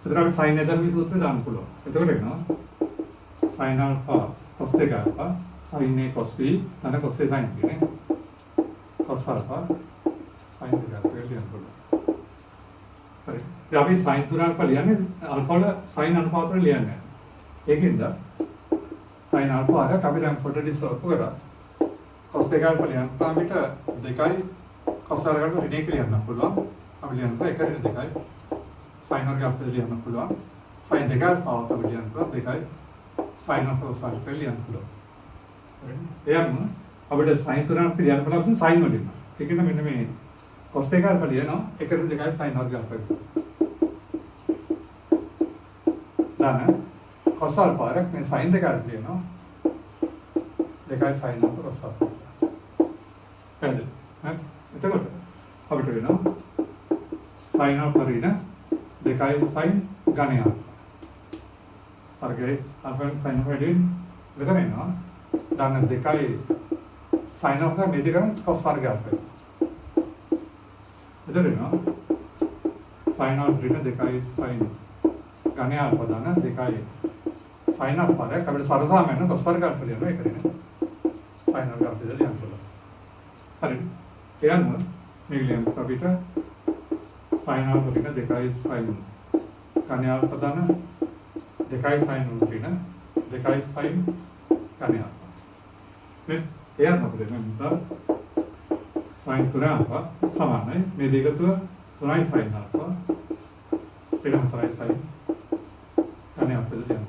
එතකොට අපි sin නේදර්මී සූත්‍රය දාන්න පුළුවන්. එතකොට එනවා sin alpha cos 2 alpha sin a cos b ධන cos a sin b නේ. cos අල්ෆා sin 2 අල්ෆා ලියන්න පුළුවන්. හරි. දැන් අපි sin 3 අල්ෆා ලියන්නේ අල්ෆා වල sin අනුපාත වල ලියන්නේ. ඒකෙන්ද sin අල්ෆා අර අපි දැන් පොඩ්ඩක් ඉස්සරහ කරා. cos 2 අල්ෆා ලියන්න අපිට 2යි cos අරගෙන ඍණ එක ලියන්න පුළුවන්. අපි ලියන්න 1 ඍණ 2යි sin වර්ග අපිට ලියන්න පුළුවන්. sin 2 අල්ෆා අපි ලියන්න පුළුවන් 2යි sin of cos අල්ෆා ලියන්න පුළුවන්. හරි. එයම අපිට sin 3 අපි ලියන්න පුළුවන් sin වලින්. ඒකෙන්ද මෙන්න මේ cos 2 අල්ෆා ලියනවා 1 ඍණ 2යි sin වර්ග අපිට. දැන් cos alpha එක මේ sin දෙක අරන් ලියනවා 2යි sin of cos alpha. හරිද? එතකොට අපිට වෙනවා sin alpha ඍණ 2යි sin ඝන alpha. අරගේ අපෙන් sin වැඩි මෙතන එනවා. දැන් 2යි sin of මේ දෙකම cos වර්ග alpha. එතන එනවා sin of ඍණ 2යි sin ඝන alpha දාන 2යි sin alpha එක අපිට සරසාමයෙන් cos වර්ග alpha ලියනවා ඒක නේ. sin වර්ග alpha ලියන්න පුළුවන්. හරිද? ඒ අනුව මේක ලියන්න අපිට sin alpha ඍණ 2යි sin ඝන alpha දාන 2යි sin ඍණ 2යි sin ඝන alpha. මේ ඒ අනුව අපිට නිසා sin 3 alpha සමානයි මේ දෙක තුන 3යි sin alpha ඍණ 4යි sin ඝන alpha ලියන්න.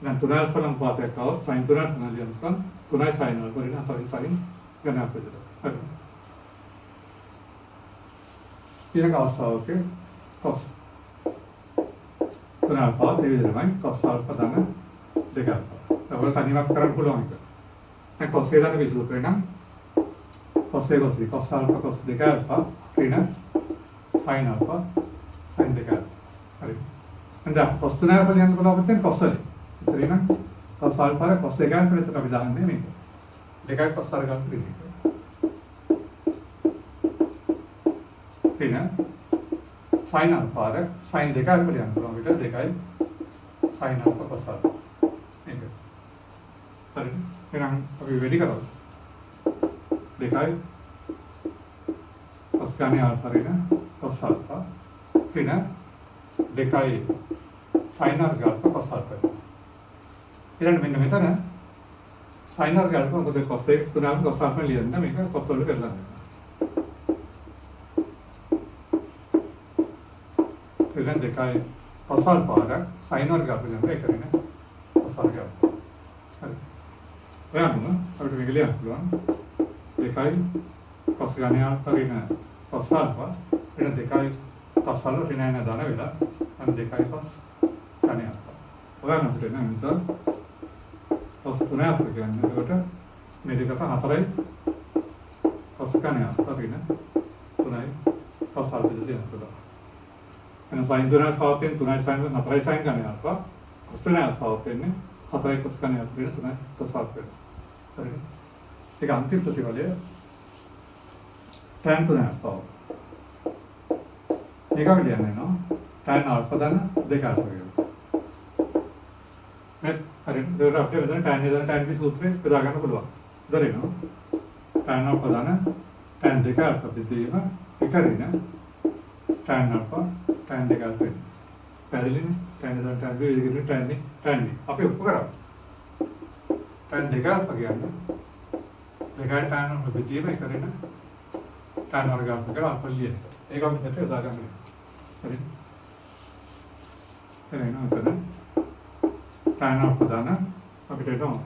දැන් 3 alpha නම් පාතයක් આવොත් sin 3 ලියන්න පුළුවන් 3යි sin alpha ඍණ 4යි sin ඝන alpha හරි. ඊළඟ අවස්ථාවක cos 3 alpha ඒ විදිහමයි cos alpha දාන 2 alpha. ඒක තනියම කරන්න පුළුවන් එක. දැන් cos a දාන විසූත්‍රේ නම් cos a cos b cos alpha cos 2 alpha ඍණ sin alpha sin 2 alpha. හරි. දැන් cos 3 alpha ලියන්න පුළුවන් අපිට cos වලින්. එතන cos alpha cos 2 alpha විතර අපි දාන්නේ මේක. 2යි cos අර ගන්න ඍණ. ඍණ sin alpha sin 2 alpha ලියන්න පුළුවන් අපිට 2යි sin alpha cos alpha. මේක. හරි. එහෙනම් අපි වැඩි කරමු. 2යි cos ඝන alpha ඍණ cos alpha ඍණ 2යි sin වර්ග alpha cos alpha. ඊළඟ මෙන්න මෙතන sin වර්ග alpha මොකද cos 1 3 alpha cos alpha ලියන්න මේක cos වල කරලා ගන්න. ඊළඟ 2යි cos alpha sin වර්ග alpha ලියන්න ඒක නේ cos වර්ග alpha. හරි. එහෙනම් අපිට මේක ලියන්න පුළුවන් 2යි cos ඝන alpha ඍණ cos alpha ඍණ 2යි cos alpha ඍණ යන දාන වෙලා අන්න 2යි cos ඝන alpha. ඔයාලා අපිට නම් නිසා cos 3 alpha කියන්නේ එතකොට මේ දෙක 4යි cos ඝන alpha ඍණ 3යි cos alpha දෙන්න පුළුවන්. එහෙනම් sin 3 alpha වත්තෙන් 3යි sin 4යි sin ඝන alpha cos 3 alpha වත්තෙන් 4යි cos ඝන alpha ඍණ 3යි cos alpha. හරි. ඒක අන්තිම ප්‍රතිඵලය tan 3 alpha. මේක අපි ලියන්නේ නෝ tan alpha දාන 2 alpha කියලා. හරි. ඒක අපිට වෙන tan දාන tan b සූත්‍රය යොදා ගන්න පුළුවන්. දරේනවා. tan alpha දාන tan 2 alpha බෙදීම 1 ඍණ tan alpha tan 2 alpha. පැහැදිලිනේ? tan දාන tan b විදිහට tan b. අපි ඔප්පු කරමු. tan 2 alpha කියන්නේ 2යි tan alpha බෙදීම 1 ඍණ tan වර්ග alpha කියලා alpha ලියන. ඒක අපි මෙතන යොදා ගන්න. හරි. එහෙනම් උතන tan alpha දාන අපිට එනවා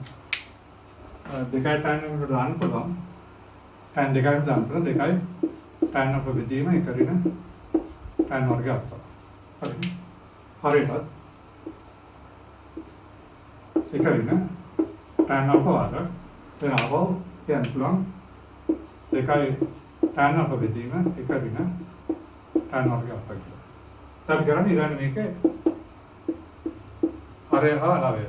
2යි tan alpha දාන්න පුළුවන්. tan 2යි දාන්න පුළුවන් 2යි tan alpha බෙදීම 1 ඍණ tan වර්ග alpha. හරි. හරියට 1 ඍණ tan alpha වල දැන් ආවෝ කියන්න පුළුවන් 2යි tan අප බෙදීම එක ඍණ tan වර්ගය අප කියලා. දැන් කරන්නේ ඊළඟ මේකේ හරය හා ලවය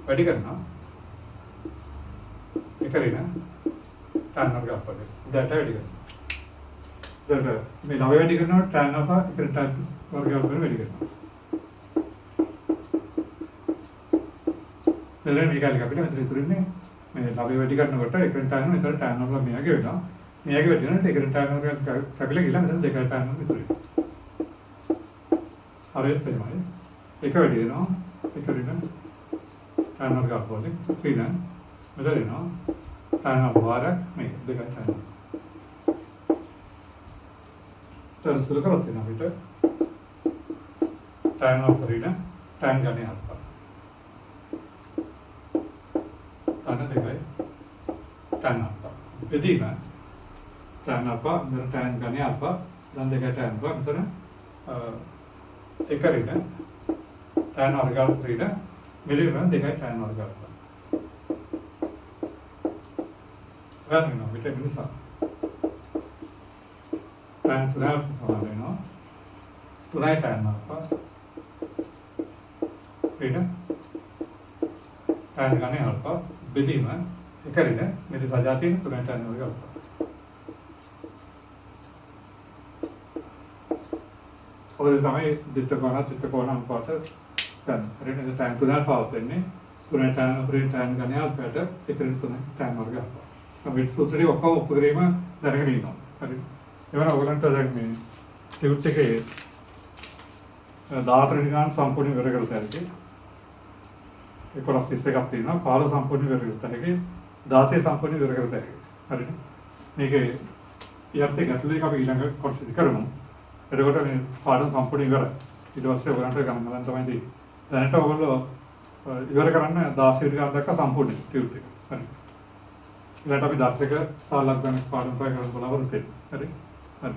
වැඩි කරනවා එක ඍණ tan වර්ගය අප කියලා. දැන්ට වැඩි කරනවා. දැන් මේ ලවය වැඩි කරනවා tan අප එක tan වර්ගය අප වැඩි කරනවා. මෙතන මේක අපිට මෙතන ඉතුරුන්නේ මේ ලවය වැඩි කරනකොට එක tan මෙතන tan වල මෙයාගේ වෙනවා. මෙයාගේ වැඩි වෙනකොට එක tan වල කැපිලා ගිහලා මෙතන දෙක tan වල ඉතුරු වෙනවා. හරියට තමයි. එක වැඩි වෙනවා එක ඍණ tan වල ගන්නකොට ඍණ මෙතන වෙනවා tan වල මේ දෙක tan. දැන් සුළු කරත් වෙනවා අපිට tan වල ඍණ tan ගන්නේ අප්පා. tan දෙකයි tan අප්පා. බෙදීම tan අප්පා මෙතන tan ගන්නේ අප්පා දැන් දෙකයි tan අප්පා මෙතන එක ඍණ tan වර්ග ඍණ මෙලිම දෙකයි tan වර්ග අප්පා. ගන්න අපිට මිනිසා tan තුනක් සමාන වෙනවා 3යි tan අප්පා ඍණ tan ගන්නේ අප්පා බෙදීම එක ඍණ මෙතන සජාතියෙන් 3යි tan වර්ග අප්පා. ඔය තමයි දෙත්ත කොන අනුපාත ගන්න. හරියට tan තුනක් පවත්න්නේ 3යි tan අපේ tan ගන්නේ අපට එක ඍණ 3යි tan වර්ග අප්පා. අපි සූත්‍රයේ ඔක්කොම උපක්‍රම දැනගෙන ඉන්නවා. හරි. එවන ඔයගලන්ට දැන් මේ ටියුට් එකේ 14 වෙනි ගාන සම්පූර්ණ ඉවර කරලා තියෙනවා. 11 31ක් තියෙනවා. 15 සම්පූර්ණ ඉවර කරලා තියෙනවා. 16 සම්පූර්ණ ඉවර කරලා තියෙනවා. හරිද? මේකේ ඊයර්තේ ගැටලු එක අපි ඊළඟ කොටසෙදි කරමු. එතකොට මේ පාඩම් සම්පූර්ණ ඉවරයි. ඊට පස්සේ ඔයගලන්ට ගණන් දැන් තමයි තියෙන්නේ. දැනට ඔයගොල්ලෝ ඉවර කරන්න 16 වෙනි ගාන දක්වා සම්පූර්ණ ටියුට් එක. හරි. ඊළඟට අපි දර්ශක සාලක් ගන්න පාඩම් තමයි කරන්න බලාපොරොත්තු වෙන්නේ. හරි. හරි.